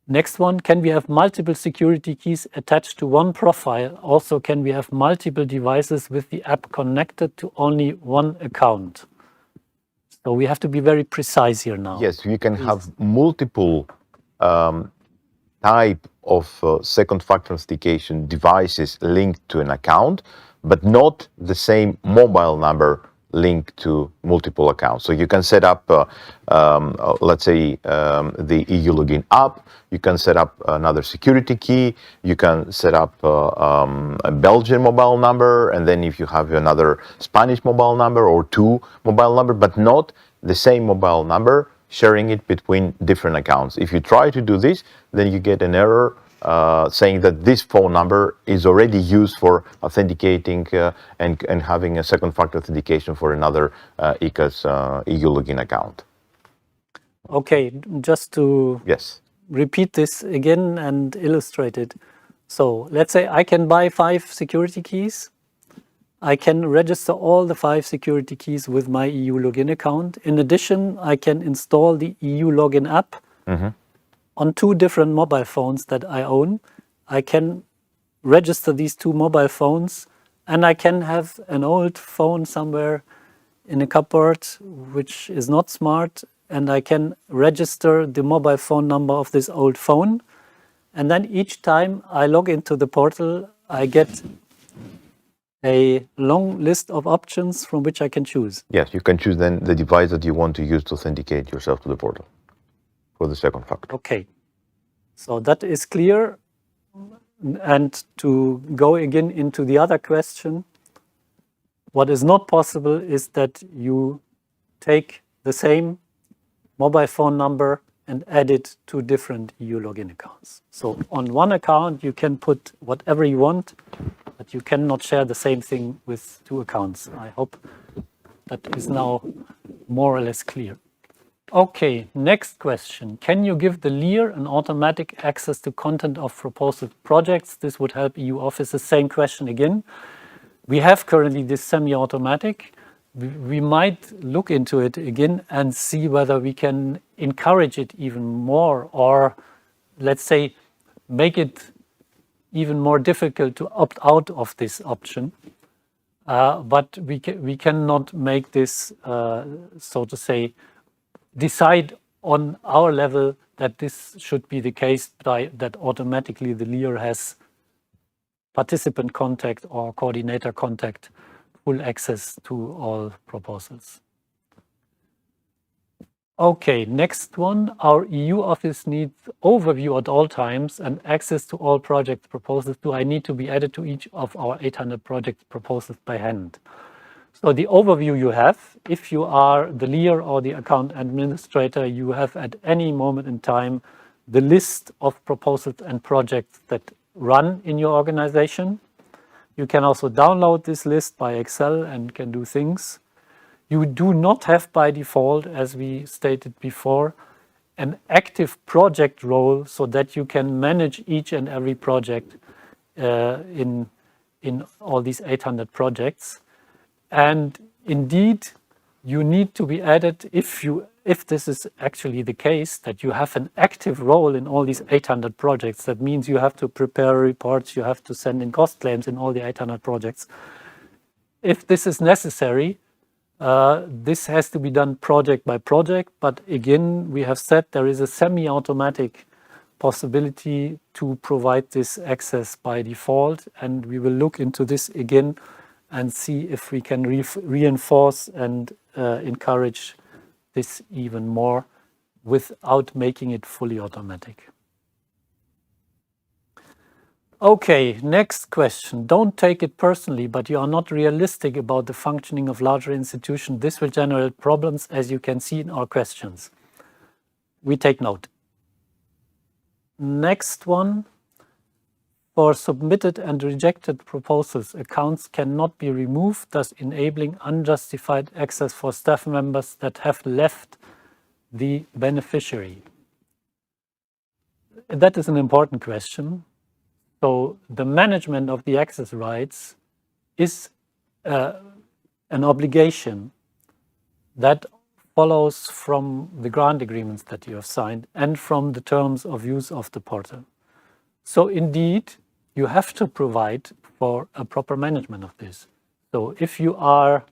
Next one, can we have multiple security keys attached to one profile? Also, can we have multiple devices with the app connected to only one account? So we have to be very precise here now. Yes, you can have multiple type of second factor authentication devices linked to an account, but not the same mobile number linked to multiple accounts. So you can set up, let's say, the EU login app. You can set up another security key. You can set up a Belgian mobile number, and then if you have another Spanish mobile number or two mobile number, but not the same mobile number, sharing it between different accounts. If you try to do this, then you get an error saying that this phone number is already used for authenticating and having a second factor authentication for another ECAS EU login account. Okay, just to repeat this again and illustrate it. So let's say I can buy 5 security keys. I can register all the 5 security keys with my EU login account. In addition, I can install the EU login app on 2 different mobile phones that I own. I can register these 2 mobile phones, and I can have an old phone somewhere in a cupboard which is not smart, and I can register the mobile phone number of this old phone. And then each time I log into the portal, I get a long list of options from which I can choose. Yes, you can choose then the device that you want to use to authenticate yourself to the portal for the second factor. Okay, so that is clear. And to go again into the other question, what is not possible is that you take the same mobile phone number and add it to different EU login accounts. So on one account, you can put whatever you want, but you cannot share the same thing with 2 accounts. I hope that is now more or less clear. Okay, next question. Can you give the LEAR an automatic access to content of proposed projects? This would help EU offices. Same question again. We have currently this semi-automatic. We might look into it again and see whether we can encourage it even more, or let's say make it even more difficult to opt out of this option. But we cannot make this, so to say, decide on our level that this should be the case, that automatically the LEAR has participant contact or coordinator contact, full access to all proposals. Okay, next one. Our EU office needs overview at all times and access to all project proposals. Do I need to be added to each of our 800 project proposals by hand? So the overview you have, if you are the LEAR or the account administrator, you have at any moment in time the list of proposals and projects that run in your organization. You can also download this list by Excel and can do things. You do not have by default, as we stated before, an active project role so that you can manage each and every project in all these 800 projects. And indeed, you need to be added if this is actually the case, that you have an active role in all these 800 projects. That means you have to prepare reports, you have to send in cost claims in all the 800 projects. If this is necessary, this has to be done project by project. But again, we have said there is a semi-automatic possibility to provide this access by default, and we will look into this again and see if we can reinforce and encourage this even more without making it fully automatic. Okay, next question. Don't take it personally, but you are not realistic about the functioning of larger institutions. This will generate problems, as you can see in our questions. We take note. Next one. For submitted and rejected proposals, accounts cannot be removed, thus enabling unjustified access for staff members that have left the beneficiary. That is an important question. So the management of the access rights is an obligation that follows from the grant agreements that you have signed and from the terms of use of the portal. So indeed, you have to provide for a proper management of this. So if you are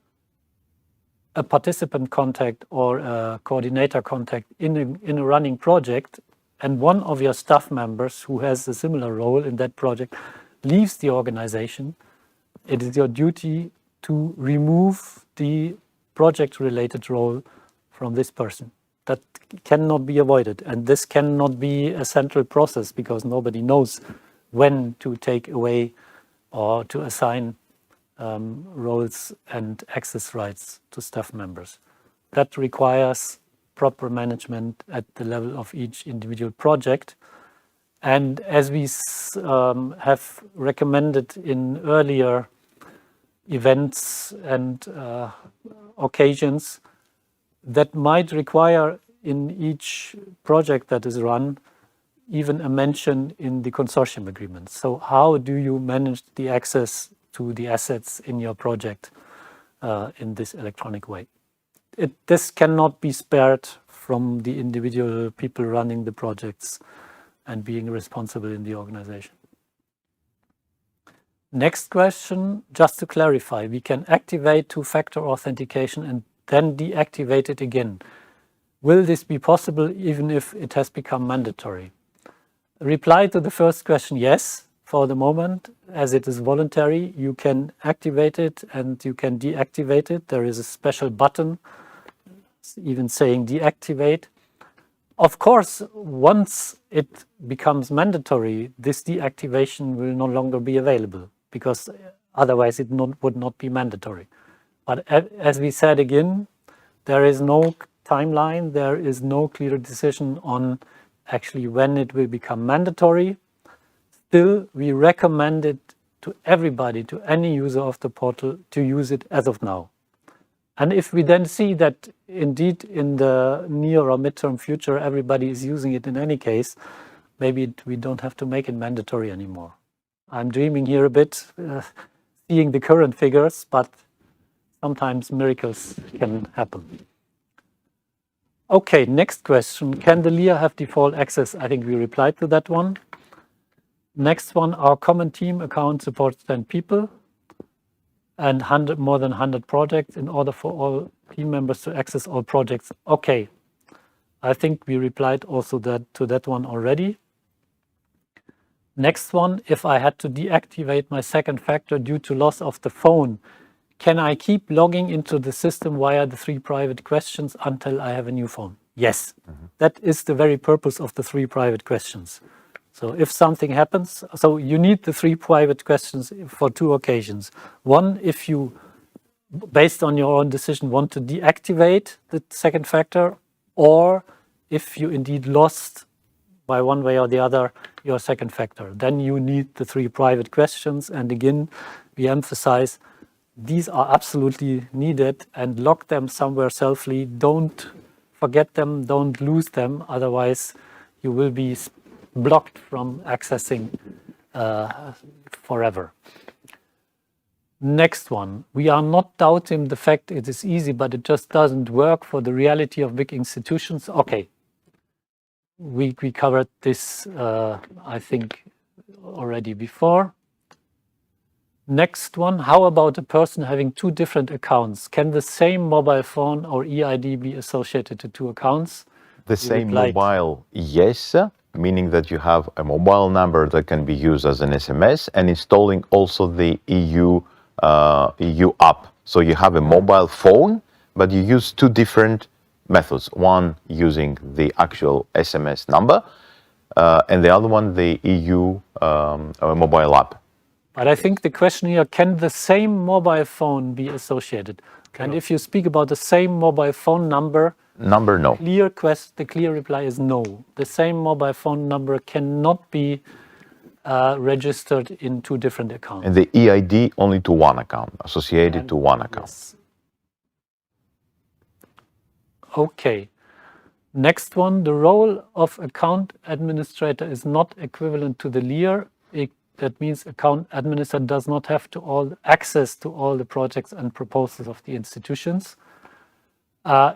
a participant contact or a coordinator contact in a running project, and one of your staff members who has a similar role in that project leaves the organization, it is your duty to remove the project-related role from this person. That cannot be avoided, and this cannot be a central process because nobody knows when to take away or to assign roles and access rights to staff members. That requires proper management at the level of each individual project. And as we have recommended in earlier events and occasions, that might require in each project that is run even a mention in the consortium agreement. So how do you manage the access to the assets in your project in this electronic way? This cannot be spared from the individual people running the projects and being responsible in the organization. Next question, just to clarify, we can activate two-factor authentication and then deactivate it again. Will this be possible even if it has become mandatory? Reply to the first question, yes, for the moment, as it is voluntary, you can activate it and you can deactivate it. There is a special button, even saying deactivate. Of course, once it becomes mandatory, this deactivation will no longer be available because otherwise it would not be mandatory. But as we said again, there is no timeline, there is no clear decision on actually when it will become mandatory. Still, we recommend it to everybody, to any user of the portal, to use it as of now. And if we then see that indeed in the near or midterm future everybody is using it in any case, maybe we don't have to make it mandatory anymore. I'm dreaming here a bit, seeing the current figures, but sometimes miracles can happen. Okay, next question. Can the LIA have default access? I think we replied to that one. Next one, our common team account supports 10 people and more than 100 projects in order for all team members to access all projects. Okay, I think we replied also to that one already. Next one, if I had to deactivate my second factor due to loss of the phone, can I keep logging into the system via the 3 private questions until I have a new phone? Yes, that is the very purpose of the 3 private questions. So if something happens, so you need the 3 private questions for 2 occasions. One, if you, based on your own decision, want to deactivate the second factor, or if you indeed lost by one way or the other your second factor, then you need the 3 private questions. And again, we emphasize these are absolutely needed, and lock them somewhere safely. Don't forget them, don't lose them, otherwise you will be blocked from accessing forever. Next one. We are not doubting the fact it is easy, but it just doesn't work for the reality of big institutions. Okay. We covered this, I think, already before. Next one. How about a person having two different accounts? Can the same mobile phone or EID be associated to two accounts? The same mobile, yes, meaning that you have a mobile number that can be used as an SMS and installing also the EU app. So you have a mobile phone, but you use two different methods. One using the actual SMS number, and the other one the EU mobile app. But I think the question here, can the same mobile phone be associated? And if you speak about the same mobile phone number, no. The clear reply is no. The same mobile phone number cannot be registered in two different accounts. And the EID only to one account, associated to one account. Yes. Okay. Next one, the role of account administrator is not equivalent to the LEAR. That means account administrator does not have access to all the projects and proposals of the institutions.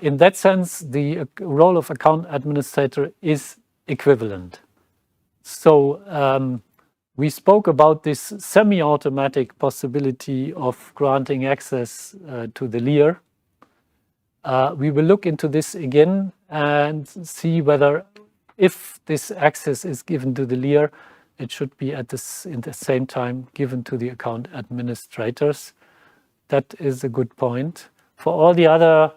In that sense, the role of account administrator is equivalent. So we spoke about this semi-automatic possibility of granting access to the LEAR. We will look into this again and see whether, if this access is given to the LEAR, it should be in the same time given to the account administrators. That is a good point. For all the other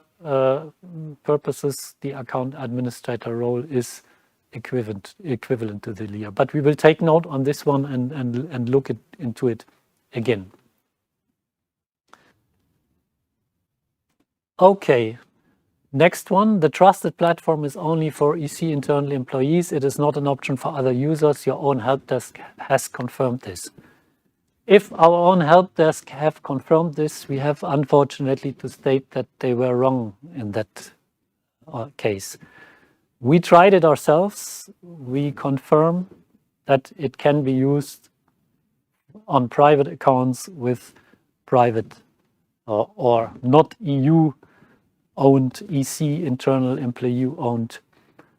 purposes, the account administrator role is equivalent to the LEAR. But we will take note on this one and look into it again. Okay. Next one, the trusted platform is only for EC internal employees. It is not an option for other users. Your own help desk has confirmed this. If our own help desk have confirmed this, we have unfortunately to state that they were wrong in that case. We tried it ourselves. We confirm that it can be used on private accounts with private or not EU owned EC internal employee owned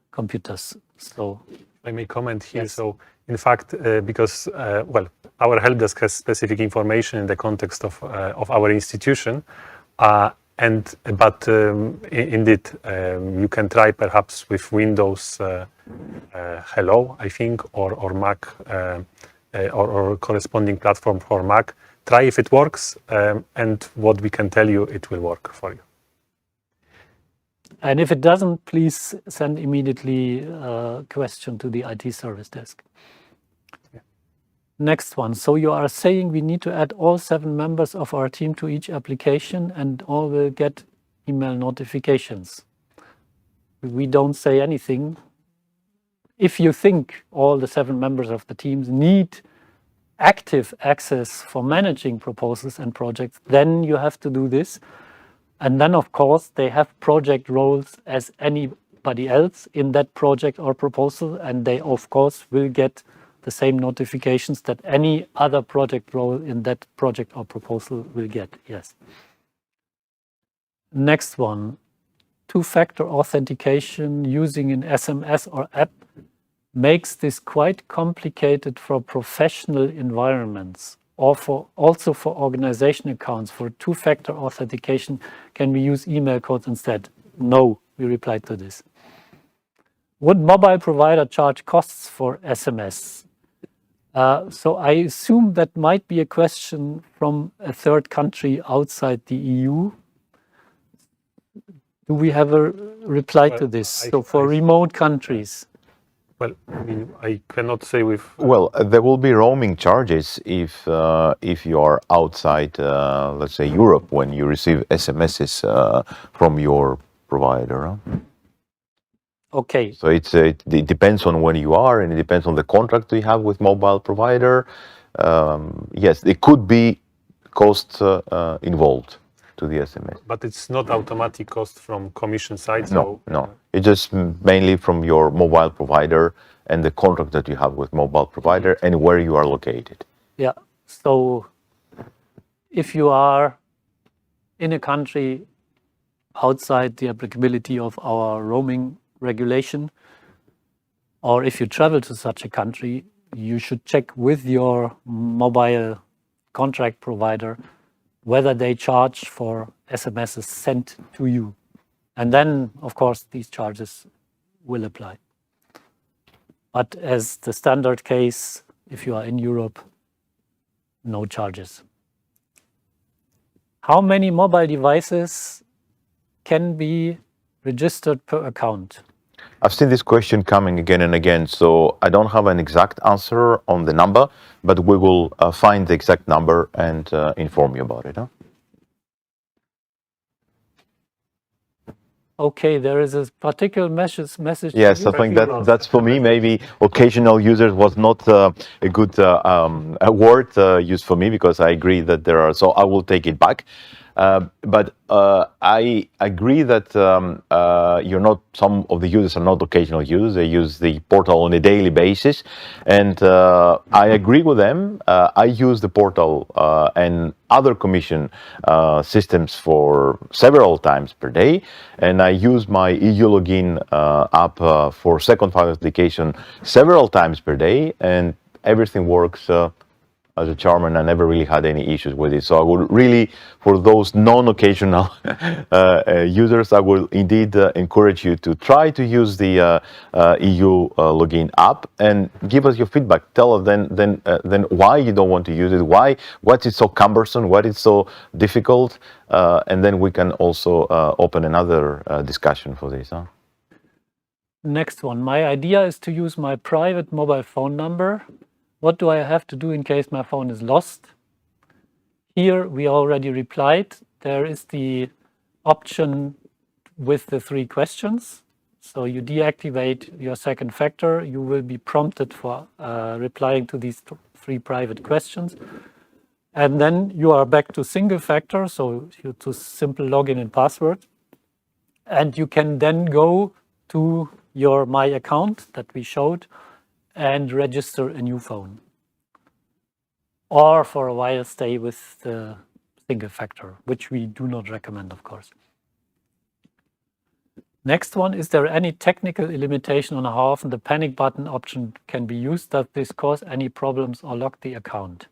computers. So I may comment here. Yes. So in fact, because our help desk has specific information in the context of our institution, indeed you can try perhaps with Windows Hello, I think, or Mac or corresponding platform for Mac. Try if it works, and what we can tell you, it will work for you. And if it doesn't, please send immediately a question to the IT service desk. Yeah. Next one. So you are saying we need to add all 7 members of our team to each application and all will get email notifications. We don't say anything. If you think all the 7 members of the teams need active access for managing proposals and projects, then you have to do this. And then, of course, they have project roles as anybody else in that project or proposal, and they, of course, will get the same notifications that any other project role in that project or proposal will get, yes. Next one, 2-factor authentication using an SMS or app makes this quite complicated for professional environments. Or also for organization accounts. For 2-factor authentication, can we use email codes instead? No, we replied to this. Would mobile provider charge costs for SMS? So I assume that might be a question from a third country outside the EU. Do we have a reply to this? So for remote countries. Well, I mean, I cannot say with... Well, there will be roaming charges if you are outside, let's say, Europe, when you receive SMSs from your provider. Huh? Okay. So it depends on when you are, and it depends on the contract you have with mobile provider. Yes, it could be cost involved to the SMS. But it's not automatic cost from commission side? No. It's just mainly from your mobile provider and the contract that you have with mobile provider and where you are located. Yeah, so if you are in a country outside the applicability of our roaming regulation, or if you travel to such a country, you should check with your mobile contract provider whether they charge for SMSs sent to you. And then, of course, these charges will apply. But as the standard case, if you are in Europe, no charges. How many mobile devices can be registered per account? I've seen this question coming again and again, so I don't have an exact answer on the number, but we will find the exact number and inform you about it. Huh? Okay, there is a particular message. Yes, I think that's for me. Maybe occasional users was not a good a word used for me, because I agree that there are. So I will take it back. But I agree that you're not. Some of the users are not occasional users. They use the portal on a daily basis, and I agree with them. I use the portal and other Commission systems for several times per day, and I use my EU login app for second factor authentication several times per day, and everything works as a charmer. I never really had any issues with it. So I would really, for those non-occasional users, I will indeed encourage you to try to use the EU login app and give us your feedback. Tell us then why you don't want to use it, what is so cumbersome, what is so difficult, and then we can also open another discussion for this. Huh? Next one. My idea is to use my private mobile phone number. What do I have to do in case my phone is lost? Here we already replied. There is the option with the 3 questions. So you deactivate your second factor. You will be prompted for replying to these 3 private questions. And then you are back to single factor, so to simple login and password. And you can then go to your My Account that we showed and register a new phone. Or for a while stay with the single factor, which we do not recommend, of course. Next one, is there any technical limitation on how often the panic button option can be used? Does this cause any problems or lock the account?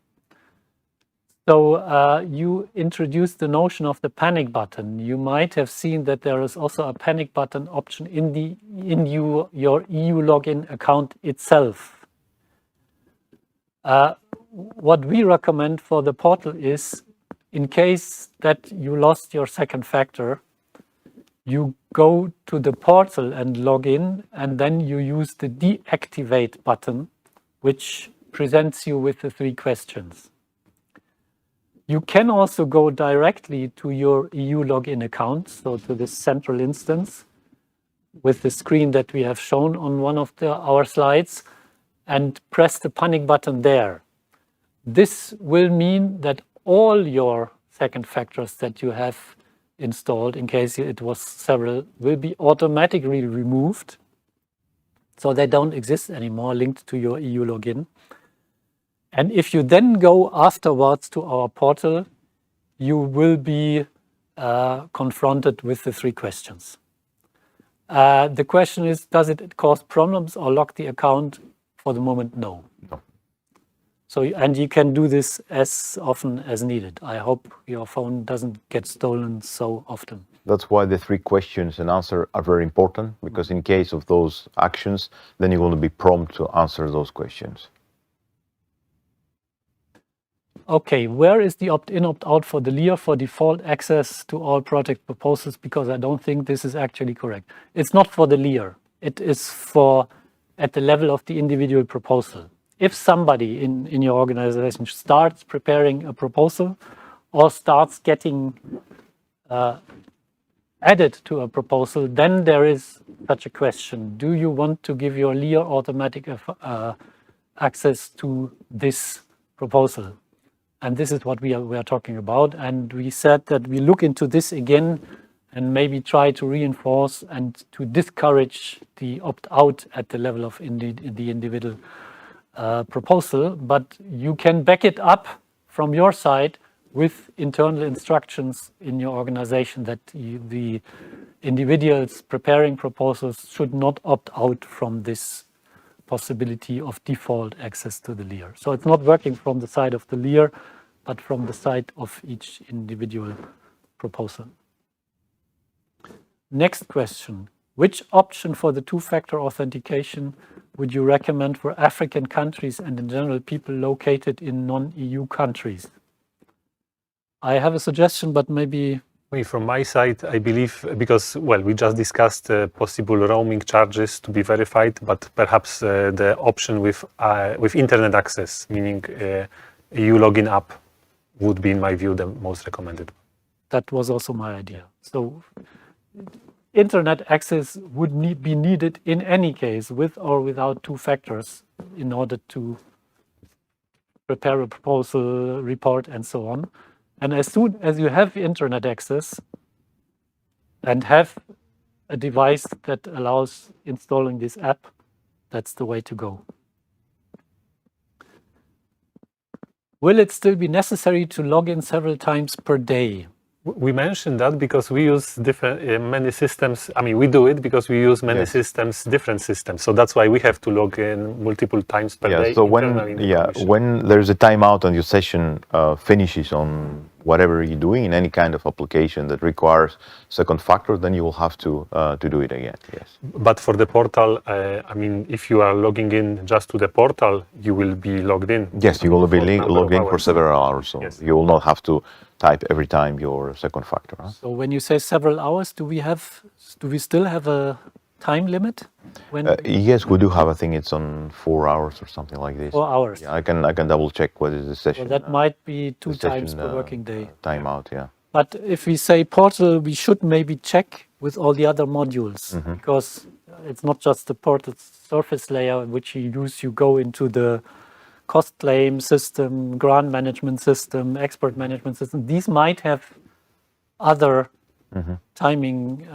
So you introduced the notion of the panic button. You might have seen that there is also a panic button option in your EU login account itself. What we recommend for the portal is, in case that you lost your second factor, you go to the portal and log in, and then you use the deactivate button, which presents you with the 3 questions. You can also go directly to your EU login account, so to this central instance, with the screen that we have shown on one of our slides, and press the panic button there. This will mean that all your second factors that you have installed, in case it was several, will be automatically removed. So they don't exist anymore linked to your EU login. And if you then go afterwards to our portal, you will be confronted with the 3 questions. The question is, does it cause problems or lock the account? For the moment, no. So, and you can do this as often as needed. I hope your phone doesn't get stolen so often. That's why the 3 questions and answer are very important, because in case of those actions, then you're going to be prompt to answer those questions. Okay, where is the opt-in, opt-out for the LIR for default access to all project proposals? Because I don't think this is actually correct. It's not for the LIR. It is for at the level of the individual proposal. If somebody in your organization starts preparing a proposal or starts getting added to a proposal, then there is such a question. Do you want to give your LIR automatic access to this proposal? And this is what we are talking about. And we said that we look into this again and maybe try to reinforce and to discourage the opt-out at the level of the individual proposal. But you can back it up from your side with internal instructions in your organization that the individuals preparing proposals should not opt out from this possibility of default access to the LEAR. So it's not working from the side of the LEAR, but from the side of each individual proposal. Next question. Which option for the two-factor authentication would you recommend for African countries and in general people located in non-EU countries? I have a suggestion, but maybe... From my side, I believe, because, well, we just discussed possible roaming charges to be verified, but perhaps the option with internet access, meaning EU login app, would be, in my view, the most recommended. That was also my idea. So internet access would be needed in any case, with or without two factors, in order to prepare a proposal, report, and so on. And as soon as you have internet access and have a device that allows installing this app, that's the way to go. Will it still be necessary to log in several times per day? We mentioned that because we use many systems. I mean, we do it because we use many systems, different systems. So that's why we have to log in multiple times per day. So when there's a timeout and your session finishes on whatever you're doing in any kind of application that requires second factor, then you will have to do it again. Yes. But for the portal, I mean, if you are logging in just to the portal, you will be logged in. Yes, you will be logged in for several hours. So yes. You will not have to type every time your second factor. Huh? So when you say several hours, do we still have a time limit? Yes, we do have. I think it's on 4 hours or something like this. 4 hours. Yeah, I can double check what is the session. Well, that might be 2 times per working day. Timeout, yeah. But if we say portal, we should maybe check with all the other modules, because it's not just the portal surface layer which you use. You go into the cost claim system, grant management system, export management system. These might have other timing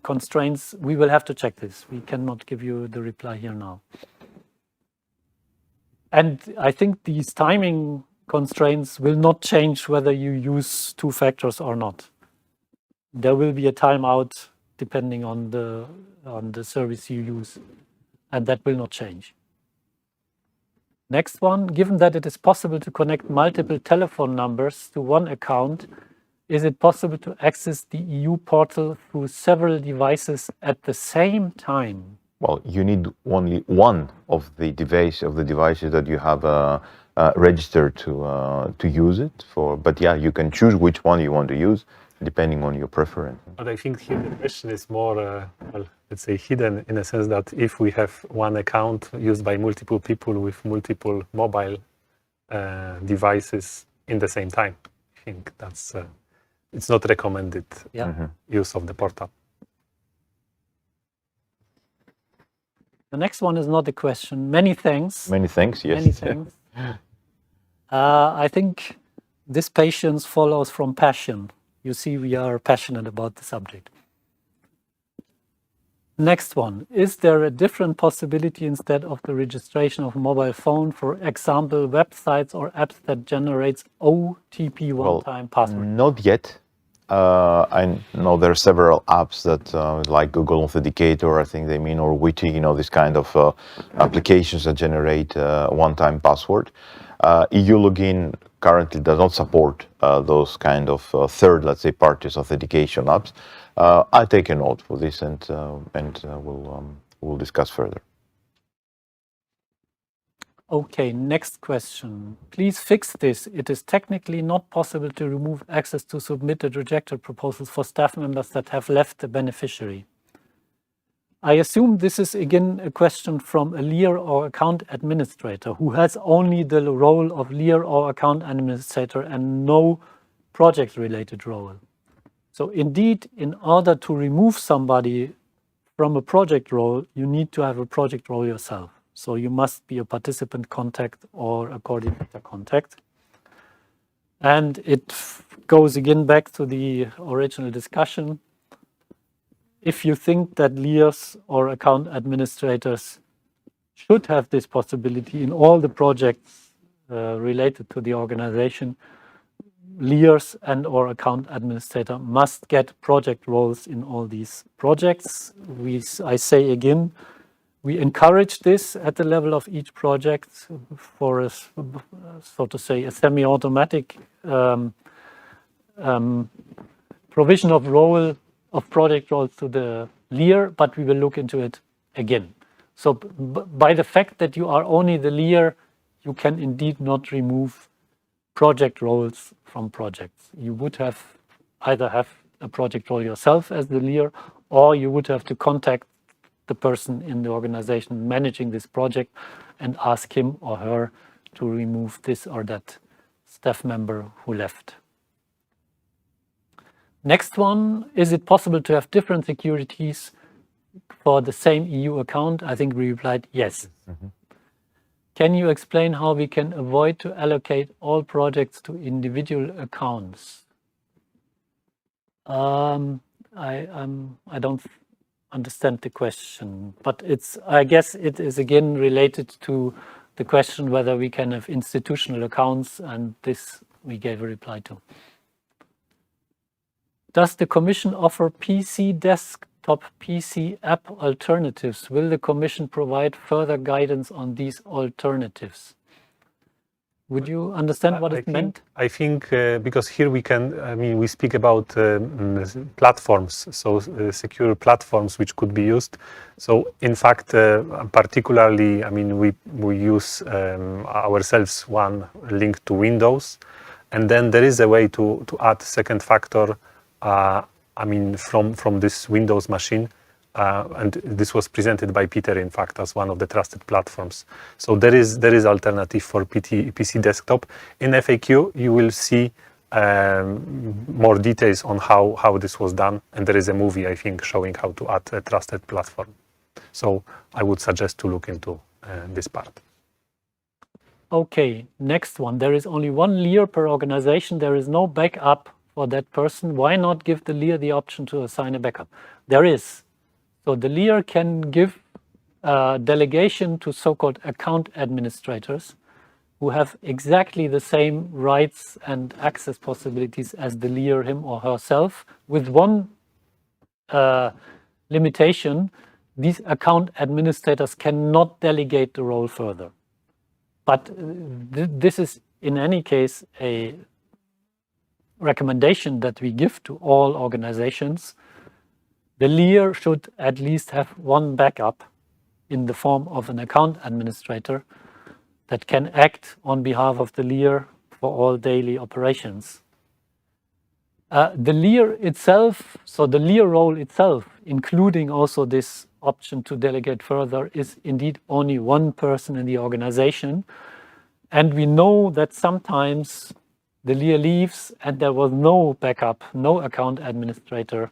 constraints. We will have to check this. We cannot give you the reply here now. And I think these timing constraints will not change whether you use two factors or not. There will be a timeout depending on the service you use, and that will not change. Next one, given that it is possible to connect multiple telephone numbers to one account, is it possible to access the EU portal through several devices at the same time? Well, you need only one of the devices that you have registered to use it for. But yeah, you can choose which one you want to use depending on your preference. But I think here the question is more, well, let's say, hidden in a sense that if we have one account used by multiple people with multiple mobile devices in the same time, I think that's it's not recommended use of the portal. The next one is not a question. Many thanks. Many thanks, yes. Many thanks. I think this patience follows from passion. You see, we are passionate about the subject. Next one. Is there a different possibility instead of the registration of a mobile phone, for example, websites or apps that generates OTP one-time password? Not yet. I know there are several apps that like Google Authenticator, I think they mean, or Witty, this kind of applications that generate one-time password. EU login currently does not support those kind of third, let's say, parties authentication apps. I'll take a note for this and we'll discuss further. Okay, next question. Please fix this. It is technically not possible to remove access to submitted rejected proposals for staff members that have left the beneficiary. I assume this is again a question from a LEAR or account administrator who has only the role of LEAR or account administrator and no project-related role. So indeed, in order to remove somebody from a project role, you need to have a project role yourself. So you must be a participant contact or a coordinator contact. And it goes again back to the original discussion. If you think that LEARs or account administrators should have this possibility in all the projects related to the organization, leaders and or account administrator must get project roles in all these projects. I say again, we encourage this at the level of each project for a, so to say, a semi-automatic provision of project roles to the leader, but we will look into it again. So by the fact that you are only the leader, you can indeed not remove project roles from projects. You would either have a project role yourself as the leader, or you would have to contact the person in the organization managing this project and ask him or her to remove this or that staff member who left. Next one, is it possible to have different securities for the same EU account? I think we replied yes. Mm-hmm. Can you explain how we can avoid to allocate all projects to individual accounts? I don't understand the question, but I guess it is again related to the question whether we can have institutional accounts, and this we gave a reply to. Does the Commission offer PC desktop, PC app alternatives? Will the Commission provide further guidance on these alternatives? Would you understand what it meant? I think because here we speak about platforms, so secure platforms which could be used. So in fact, particularly, we use ourselves one link to Windows, and then there is a way to add second factor. From this Windows machine, and this was presented by Peter, in fact, as one of the trusted platforms. So there is alternative for PC desktop. In FAQ, you will see more details on how this was done, and there is a movie, I think, showing how to add a trusted platform. So I would suggest to look into this part. Okay, next one. There is only one leader per organization. There is no backup for that person. Why not give the leader the option to assign a backup? There is. So the leader can give delegation to so-called account administrators who have exactly the same rights and access possibilities as the leader him or herself, with one limitation: these account administrators cannot delegate the role further. But this is in any case a recommendation that we give to all organizations. The leader should at least have one backup in the form of an account administrator that can act on behalf of the leader for all daily operations. The leader itself, so the leader role itself, including also this option to delegate further, is indeed only one person in the organization. And we know that sometimes the leader leaves and there was no backup, no account administrator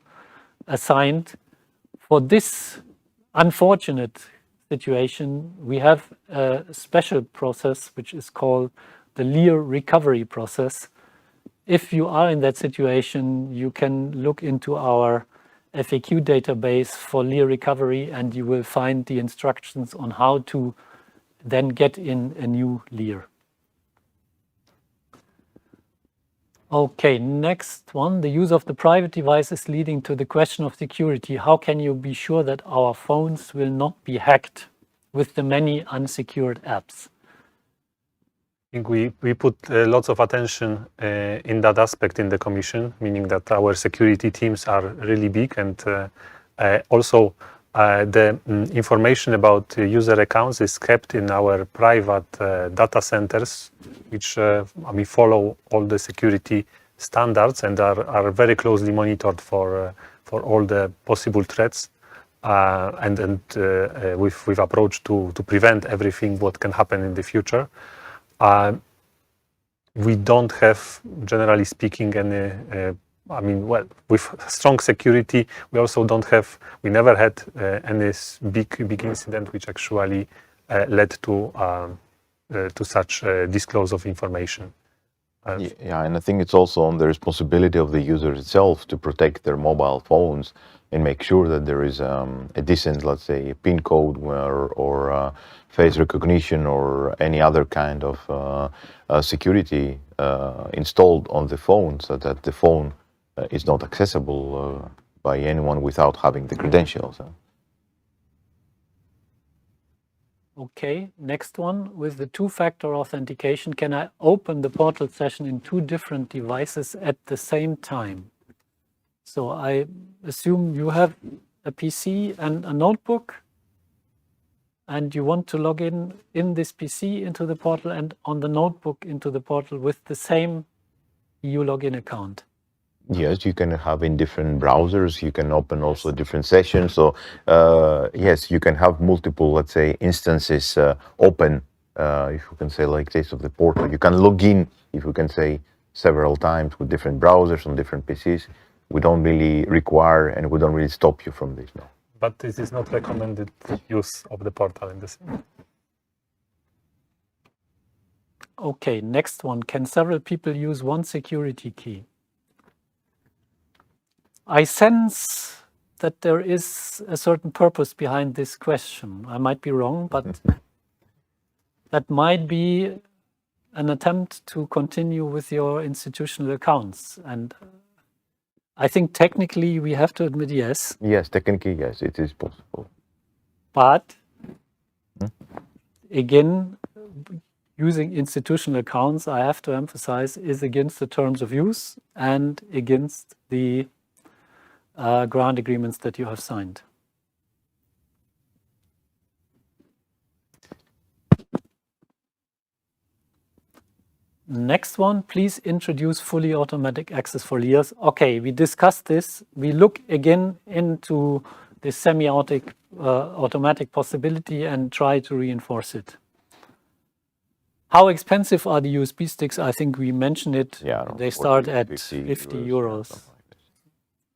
assigned. For this unfortunate situation, we have a special process which is called the leader recovery process. If you are in that situation, you can look into our FAQ database for leader recovery and you will find the instructions on how to then get in a new leader. Okay, next one. The use of the private device is leading to the question of security. How can you be sure that our phones will not be hacked with the many unsecured apps? I think we put lots of attention in that aspect in the Commission, meaning that our security teams are really big, and also the information about user accounts is kept in our private data centers, which follow all the security standards and are very closely monitored for all the possible threats. And we've approached to prevent everything what can happen in the future. We don't have, generally speaking, any with strong security, we also we never had any big incident which actually led to such disclose of information. Yeah, and I think it's also on the responsibility of the user itself to protect their mobile phones and make sure that there is a decent, let's say, PIN code or face recognition or any other kind of security installed on the phone, so that the phone is not accessible by anyone without having the credentials. Okay, next one. With the two-factor authentication, can I open the portal session in two different devices at the same time? So I assume you have a PC and a notebook, and you want to log in this PC into the portal and on the notebook into the portal with the same EU login account. Yes, you can have in different browsers. You can open also different sessions. So yes, you can have multiple, let's say, instances open, if you can say like this, of the portal. You can log in, if you can say, several times with different browsers on different PCs. We don't really require and we don't really stop you from this, no. But this is not recommended use of the portal in this. Okay, next one. Can several people use one security key? I sense that there is a certain purpose behind this question. I might be wrong, but that might be an attempt to continue with your institutional accounts. And I think technically we have to admit yes. Yes, technically, yes, it is possible. But again, using institutional accounts, I have to emphasize, is against the terms of use and against the grant agreements that you have signed. Next one, please introduce fully automatic access for leaders. Okay, we discussed this. We look again into the semi-automatic possibility and try to reinforce it. How expensive are the USB sticks? I think we mentioned it. Yeah, they start at 50 €50,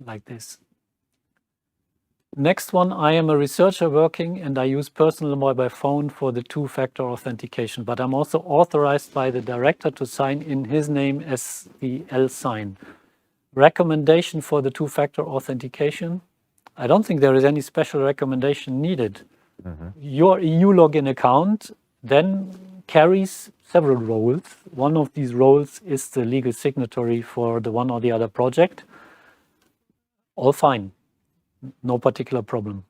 like this. Next one, I am a researcher working and I use personal mobile phone for the two-factor authentication, but I'm also authorized by the director to sign in his name as the L sign. Recommendation for the two-factor authentication? I don't think there is any special recommendation needed. Your EU login account then carries several roles. One of these roles is the legal signatory for the one or the other project. All fine. No particular problem.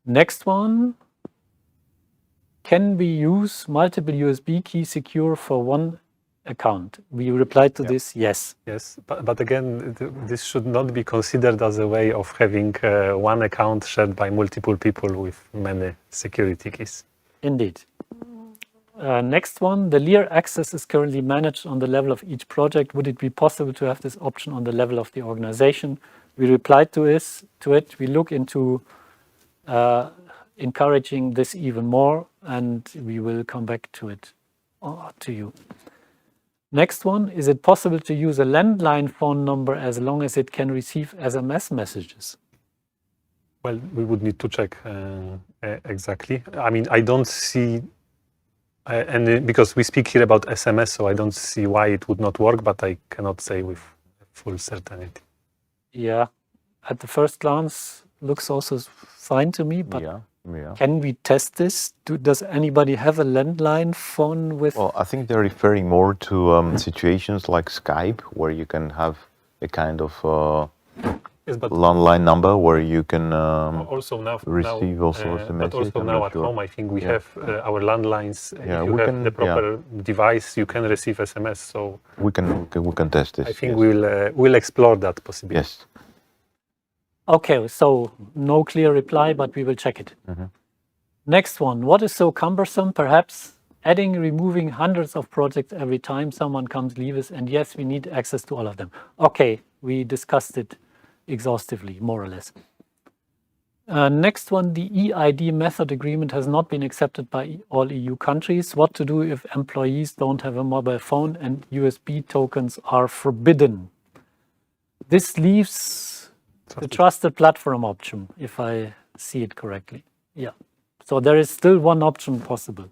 Next one, can we use multiple USB key secure for one account? We replied to this, yes. Yes, but again, this should not be considered as a way of having one account shared by multiple people with many security keys. Indeed. Next one, the Lear access is currently managed on the level of each project. Would it be possible to have this option on the level of the organization? We replied to it. We look into encouraging this even more, and we will come back to it, to you. Next one, is it possible to use a landline phone number as long as it can receive SMS messages? Well, we would need to check exactly. I mean, I don't see, and because we speak here about SMS, so I don't see why it would not work, but I cannot say with full certainty. Yeah, at the first glance, looks also fine to me, but can we test this? Does anybody have a landline phone with? Well, I think they're referring more to situations like Skype, where you can have a kind of landline number where you can also now receive all sorts of messages. But also now at home, I think we have our landlines. If you have the proper device, you can receive SMS. So we can test this. I think we'll explore that possibility. Yes. Okay, so no clear reply, but we will check it. Next one, what is so cumbersome? Perhaps adding, removing hundreds of projects every time someone comes, leaves, and yes, we need access to all of them. Okay, we discussed it exhaustively, more or less. Next one, the EID method agreement has not been accepted by all EU countries. What to do if employees don't have a mobile phone and USB tokens are forbidden? This leaves the trusted platform option, if I see it correctly. Yeah. So there is still one option possible.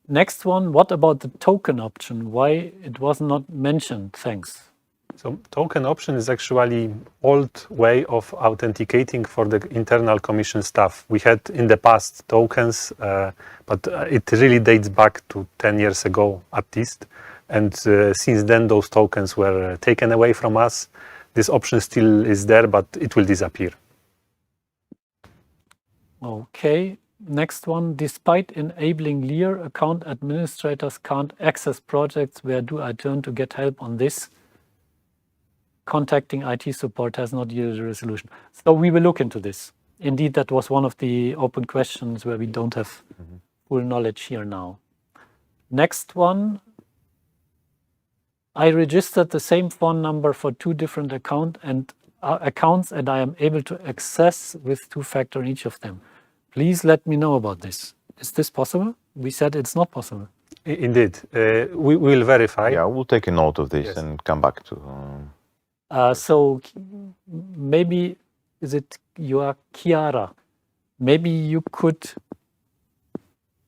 Next one, what about the token option? Why it was not mentioned? Thanks. So token option is actually old way of authenticating for the internal commission staff. We had in the past tokens, but it really dates back to 10 years ago at least. And since then, those tokens were taken away from us. This option still is there, but it will disappear. Okay, next one. Despite enabling Lear, account administrators can't access projects. Where do I turn to get help on this? Contacting IT support has not yielded a resolution. So we will look into this. Indeed, that was one of the open questions where we don't have full knowledge here now. Next one. I registered the same phone number for two different accounts and I am able to access with two-factor in each of them. Please let me know about this. Is this possible? We said it's not possible. Indeed. We will verify. Yeah, we'll take a note of this Yes. and come back to. So maybe, is it you are Chiara? Maybe you could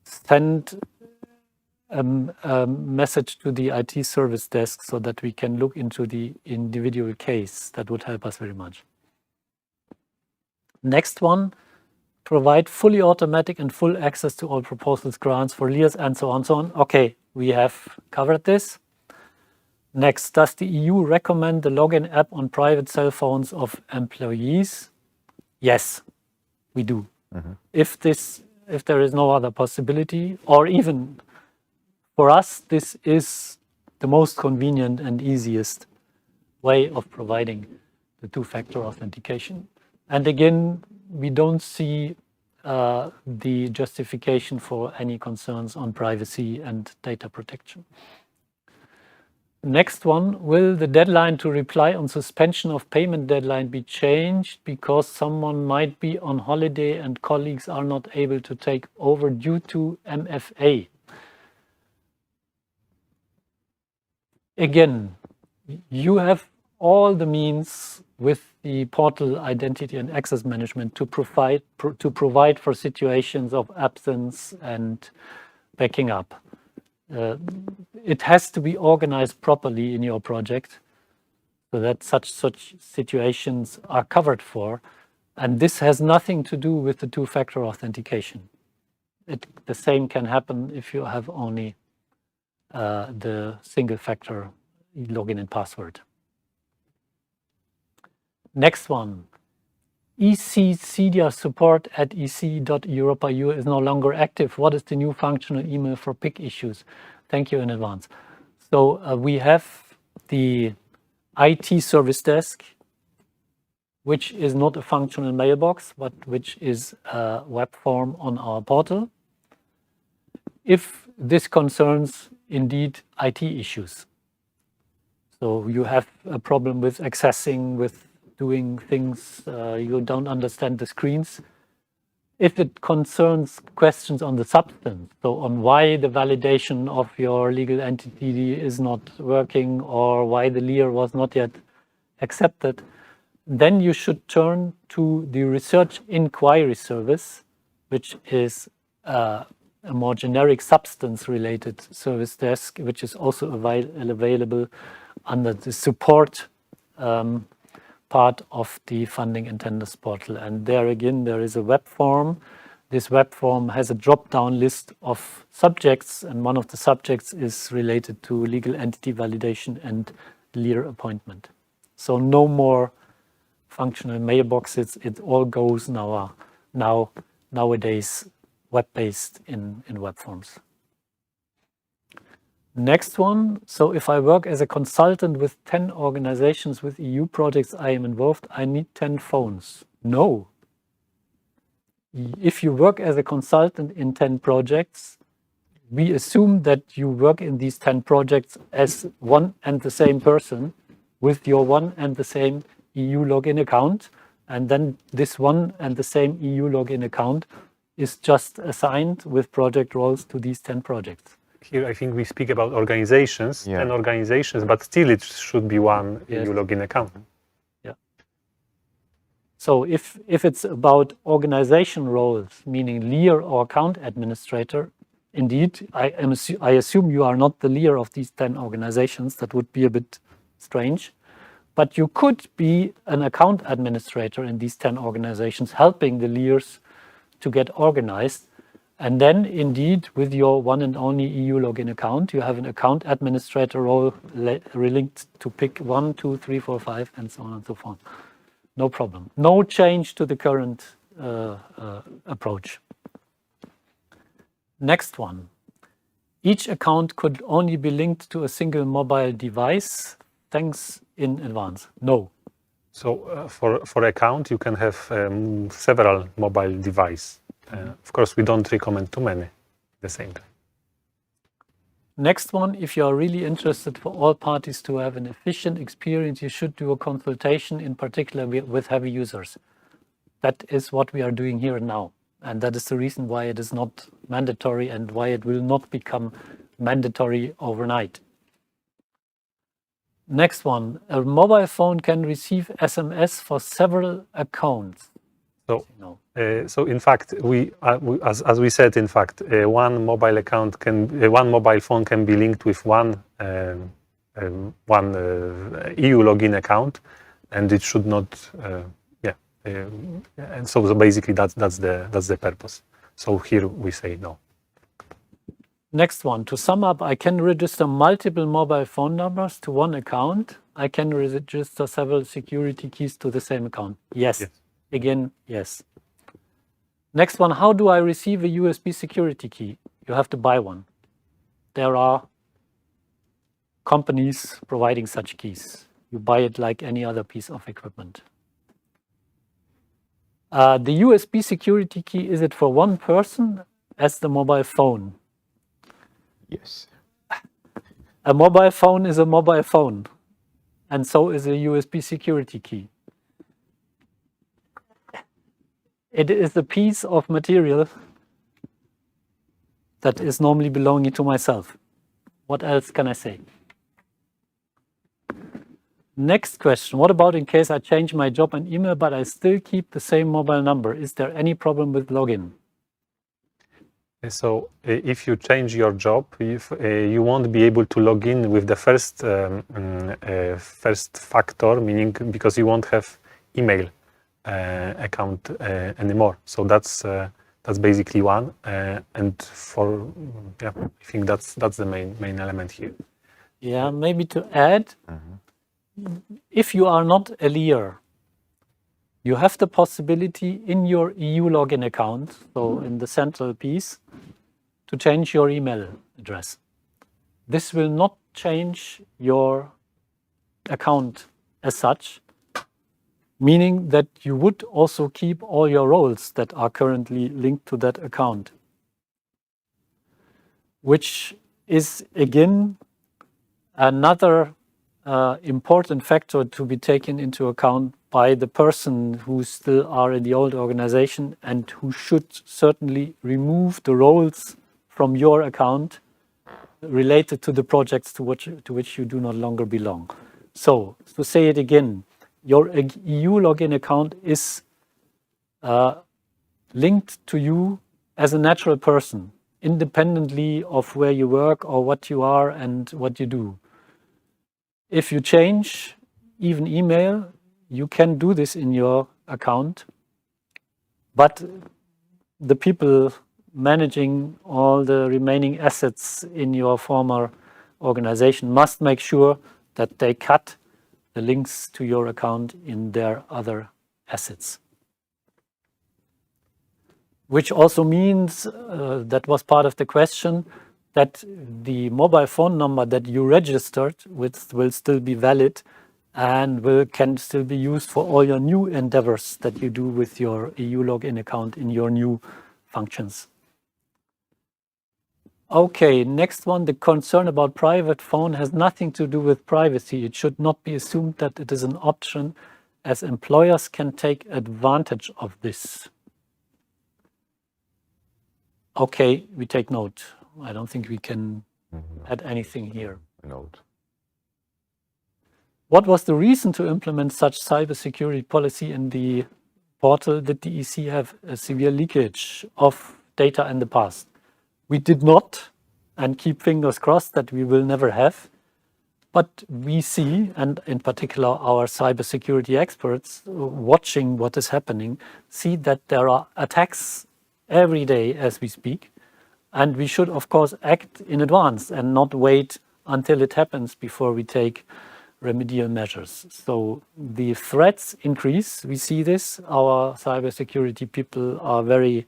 send a message to the IT service desk so that we can look into the individual case. That would help us very much. Next one, provide fully automatic and full access to all proposals, grants for Lears and so on, so on. Okay, we have covered this. Next, does the EU recommend the login app on private cell phones of employees? Yes, we do. If there is no other possibility, or even for us, this is the most convenient and easiest way of providing the two-factor authentication. And again, we don't see the justification for any concerns on privacy and data protection. Next one, will the deadline to reply on suspension of payment deadline be changed because someone might be on holiday and colleagues are not able to take over due to MFA? Again, you have all the means with the portal identity and access management to provide for situations of absence and backing up. It has to be organized properly in your project so that such situations are covered for. And this has nothing to do with the two-factor authentication. The same can happen if you have only the single-factor login and password. Next one. EC-CEDIA support at ec.europa.eu is no longer active. What is the new functional email for PIC issues? Thank you in advance. So we have the IT service desk, which is not a functional mailbox, but which is a web form on our portal. If this concerns indeed IT issues, so you have a problem with accessing, with doing things, you don't understand the screens. If it concerns questions on the substance, so on why the validation of your legal entity is not working or why the Lear was not yet accepted, then you should turn to the research inquiry service, which is a more generic substance-related service desk, which is also available under the support part of the funding and tenders portal. And there again, there is a web form. This web form has a drop-down list of subjects, and one of the subjects is related to legal entity validation and Lear appointment. So no more functional mailboxes. It all goes nowadays web-based in web forms. Next one, so if I work as a consultant with 10 organizations with EU projects I am involved, I need 10 phones. No. If you work as a consultant in 10 projects, we assume that you work in these 10 projects as one and the same person with your one and the same EU login account. And then this one and the same EU login account is just assigned with project roles to these 10 projects. Here, I think we speak about organizations, 10 organizations, but still it should be one EU login account. Yeah. So if it's about organization roles, meaning Lear or account administrator, indeed, I assume you are not the leader of these 10 organizations. That would be a bit strange. But you could be an account administrator in these 10 organizations, helping the leaders to get organized. And then, indeed, with your one and only EU login account, you have an account administrator role linked to pick 1, 2, 3, 4, 5, and so on and so forth. No problem. No change to the current approach. Next one. Each account could only be linked to a single mobile device. Thanks in advance. No. So for account, you can have several mobile devices. Of course, we don't recommend too many at the same time. Next one, if you are really interested for all parties to have an efficient experience, you should do a consultation, in particular with heavy users. That is what we are doing here now. And that is the reason why it is not mandatory and why it will not become mandatory overnight. Next one, a mobile phone can receive SMS for several accounts. So, No. So in fact, as we said, in fact, one mobile phone can be linked with one EU login account, and it should not. And so basically, that's the purpose. So here we say no. Next one, to sum up, I can register multiple mobile phone numbers to one account. I can register several security keys to the same account. Yes. Again, yes. Next one, how do I receive a USB security key? You have to buy one. There are companies providing such keys. You buy it like any other piece of equipment. The USB security key, is it for one person as the mobile phone? Yes. A mobile phone is a mobile phone, and so is a USB security key. It is a piece of material that is normally belonging to myself. What else can I say? Next question. What about in case I change my job and email, but I still keep the same mobile number? Is there any problem with login? So if you change your job, you won't be able to log in with the first factor, meaning because you won't have email account anymore. So that's basically one, and I think that's the main element here. Yeah, maybe to add, if you are not a leader, you have the possibility in your EU login account, so in the central piece, to change your email address. This will not change your account as such, meaning that you would also keep all your roles that are currently linked to that account, which is again another important factor to be taken into account by the person who still are in the old organization and who should certainly remove the roles from your account related to the projects to which you do not longer belong. So, to say it again, your EU login account is linked to you as a natural person, independently of where you work or what you are and what you do. If you change even email, you can do this in your account, but the people managing all the remaining assets in your former organization must make sure that they cut the links to your account in their other assets. Which also means, that was part of the question, that the mobile phone number that you registered with will still be valid and can still be used for all your new endeavors that you do with your EU login account in your new functions. Okay, next one, the concern about private phone has nothing to do with privacy. It should not be assumed that it is an option, as employers can take advantage of this. Okay, we take note. I don't think we can add anything here. Note. What was the reason to implement such cybersecurity policy in the portal? Did the EC have a severe leakage of data in the past? We did not, and keep fingers crossed that we will never have. But we see, and in particular our cybersecurity experts watching what is happening, see that there are attacks every day as we speak. And we should, of course, act in advance and not wait until it happens before we take remedial measures. So the threats increase. We see this. Our cybersecurity people are very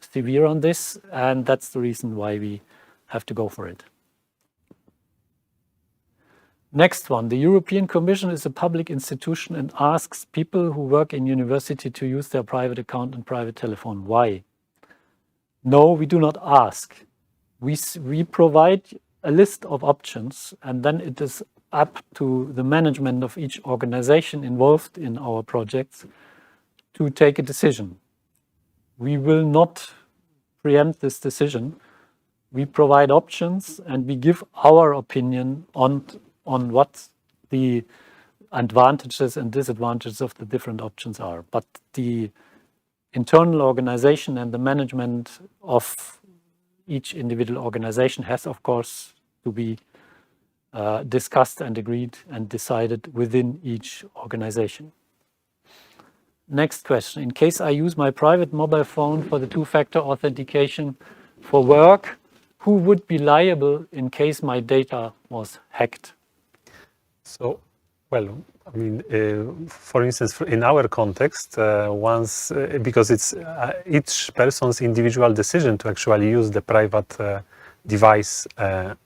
severe on this, and that's the reason why we have to go for it. Next one, the European Commission is a public institution and asks people who work in university to use their private account and private telephone. Why? No, we do not ask. We provide a list of options, and then it is up to the management of each organization involved in our projects to take a decision. We will not preempt this decision. We provide options and we give our opinion on what the advantages and disadvantages of the different options are. But the internal organization and the management of each individual organization has, of course, to be discussed and agreed and decided within each organization. Next question. In case I use my private mobile phone for the two-factor authentication for work, who would be liable in case my data was hacked? So, well, I mean, for instance, in our context, because it's each person's individual decision to actually use the private device, I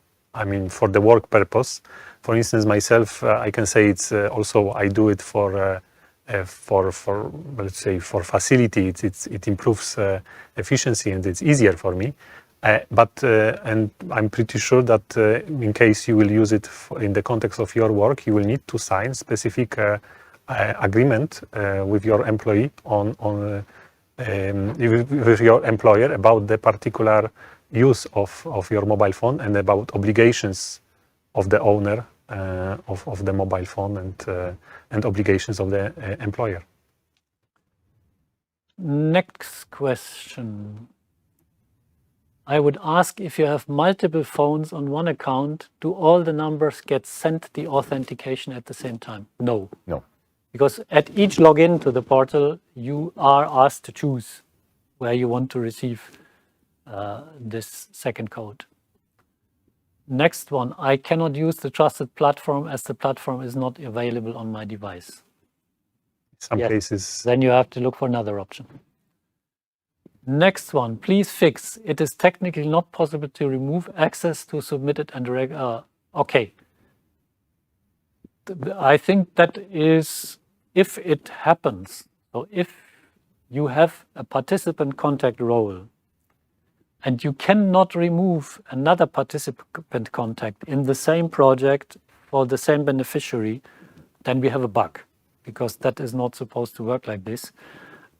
mean, for the work purpose. For instance, myself, I can say it's also I do it for let's say for facility. It improves efficiency and it's easier for me. And I'm pretty sure that in case you will use it in the context of your work, you will need to sign specific agreement with your employee with your employer about the particular use of your mobile phone and about obligations of the owner of the mobile phone and obligations of the employer. Next question. I would ask, if you have multiple phones on one account, do all the numbers get sent the authentication at the same time? No. No. Because at each login to the portal, you are asked to choose where you want to receive this second code. Next one, I cannot use the trusted platform as the platform is not available on my device. Some cases. Then you have to look for another option. Next one, please fix. It is technically not possible to remove access to submitted and okay. I think that is if it happens. So if you have a participant contact role and you cannot remove another participant contact in the same project for the same beneficiary, then we have a bug, because that is not supposed to work like this.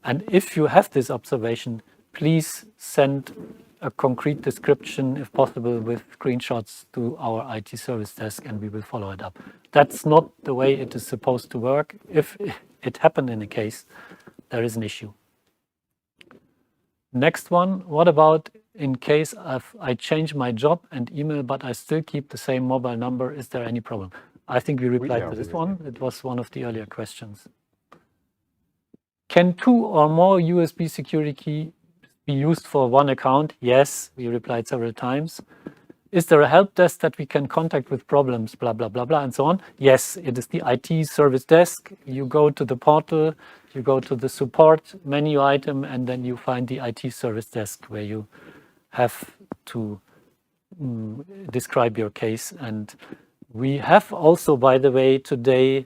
And if you have this observation, please send a concrete description, if possible, with screenshots to our IT service desk, and we will follow it up. That's not the way it is supposed to work. If it happened in a case, there is an issue. Next one, what about in case I change my job and email, but I still keep the same mobile number? Is there any problem? I think we replied to this one. It was one of the earlier questions. Can 2 or more USB security keys be used for one account? Yes, we replied several times. Is there a help desk that we can contact with problems, blah, blah, blah, blah, and so on? Yes, it is the IT service desk. You go to the portal, you go to the support menu item, and then you find the IT service desk where you have to describe your case. And we have also, by the way, today,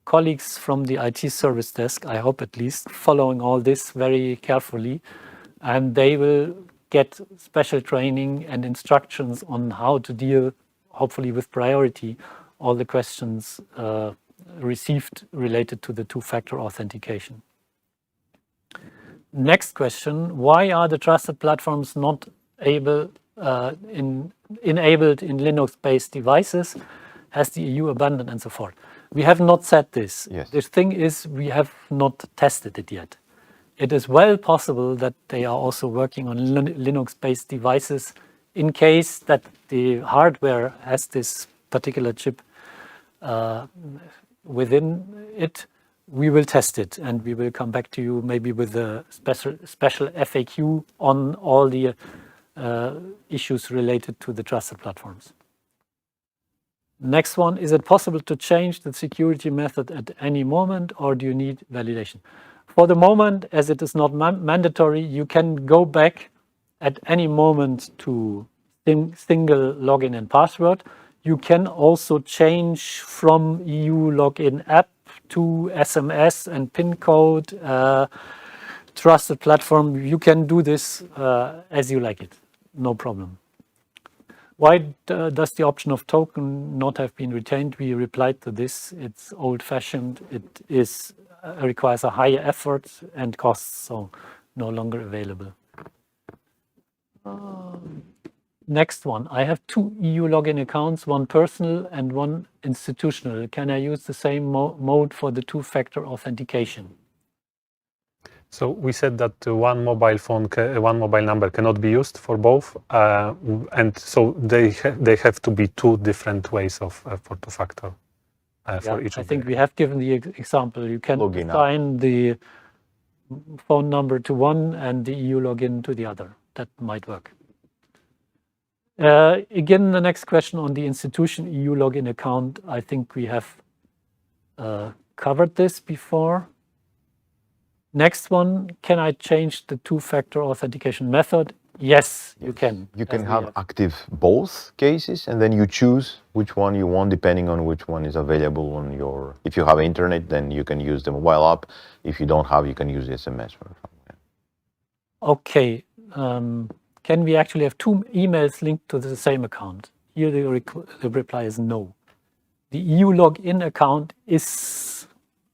colleagues from the IT service desk, I hope at least, following all this very carefully. And they will get special training and instructions on how to deal, hopefully with priority, all the questions received related to the two-factor authentication. Next question, why are the trusted platforms not enabled in Linux-based devices? Has the EU abandoned and so forth? We have not said this. Yes. The thing is, we have not tested it yet. It is well possible that they are also working on Linux-based devices in case that the hardware has this particular chip within it, we will test it, and we will come back to you maybe with a special FAQ on all the issues related to the trusted platforms. Next one, is it possible to change the security method at any moment, or do you need validation? For the moment, as it is not mandatory, you can go back at any moment to single login and password. You can also change from EU login app to SMS and PIN code, trusted platform. You can do this as you like it, no problem. Why does the option of token not have been retained? We replied to this. It's old-fashioned. It requires a higher effort and costs, so no longer available. Next one. I have 2 EU login accounts, one personal and one institutional. Can I use the same mode for the two-factor authentication? So we said that one mobile number cannot be used for both, and so they have to be 2 different ways of for two-factor for each. I think we have given the example. You can Login assign the phone number to one and the EU login to the other. That might work. Again, the next question on the institution EU login account. I think we have covered this before. Next one, can I change the two-factor authentication method? Yes, you can. You can have active both cases, and then you choose which one you want depending on which one is available on your. If you have internet, then you can use the mobile app. If you don't have, you can use SMS. For example. Okay. Can we actually have 2 emails linked to the same account? Here the reply is no. The EU login account is,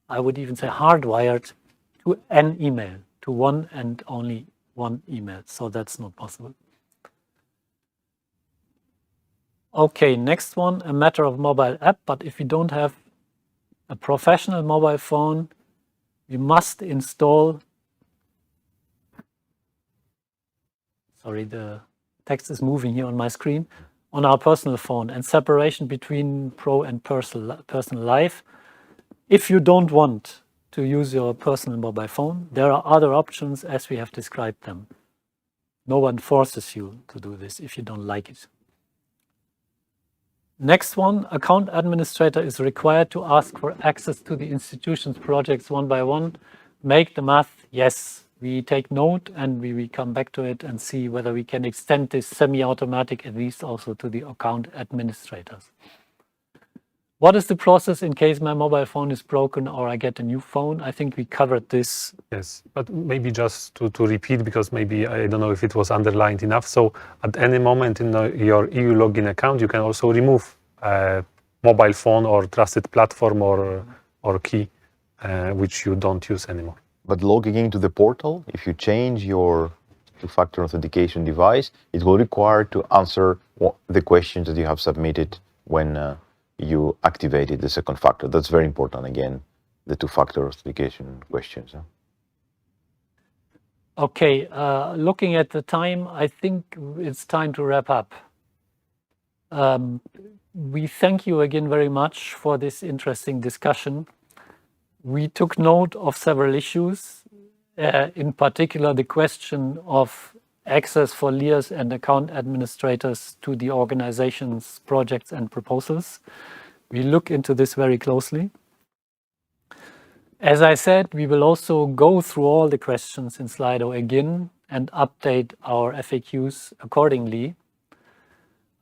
I would even say, hardwired to an email, to one and only one email. So that's not possible. Okay, next one, a matter of mobile app. But if you don't have a professional mobile phone, you must install. Sorry, the text is moving here on my screen. On our personal phone, and separation between pro and personal life. If you don't want to use your personal mobile phone, there are other options as we have described them. No one forces you to do this if you don't like it. Next one, account administrator is required to ask for access to the institution's projects one by one. Make the math, yes. We take note and we come back to it and see whether we can extend this semi-automatic at least also to the account administrators. What is the process in case my mobile phone is broken or I get a new phone? I think we covered this. Yes, but maybe just to repeat, because maybe I don't know if it was underlined enough. So at any moment in your EU login account, you can also remove mobile phone or trusted platform or key, which you don't use anymore. But logging into the portal, if you change your two-factor authentication device, it will require to answer the questions that you have submitted when you activated the second factor. That's very important, again, the two-factor authentication questions. Okay, looking at the time, I think it's time to wrap up. We thank you again very much for this interesting discussion. We took note of several issues, in particular the question of access for leaders and account administrators to the organization's projects and proposals. We look into this very closely. As I said, we will also go through all the questions in Slido again and update our FAQs accordingly.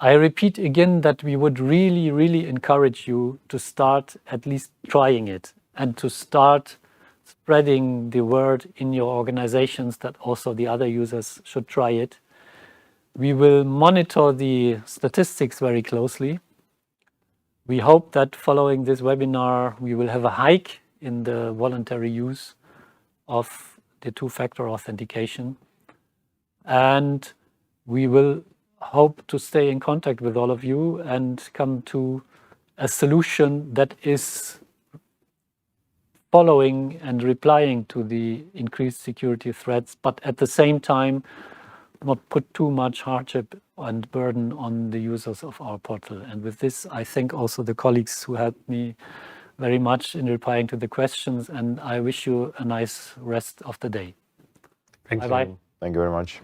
I repeat again that we would really encourage you to start at least trying it and to start spreading the word in your organizations that also the other users should try it. We will monitor the statistics very closely. We hope that following this webinar, we will have a hike in the voluntary use of the two-factor authentication. And we will hope to stay in contact with all of you and come to a solution that is following and replying to the increased security threats, but at the same time, not put too much hardship and burden on the users of our portal. And with this, I thank also the colleagues who helped me very much in replying to the questions, and I wish you a nice rest of the day. Thank you. Bye-bye. Thank you very much.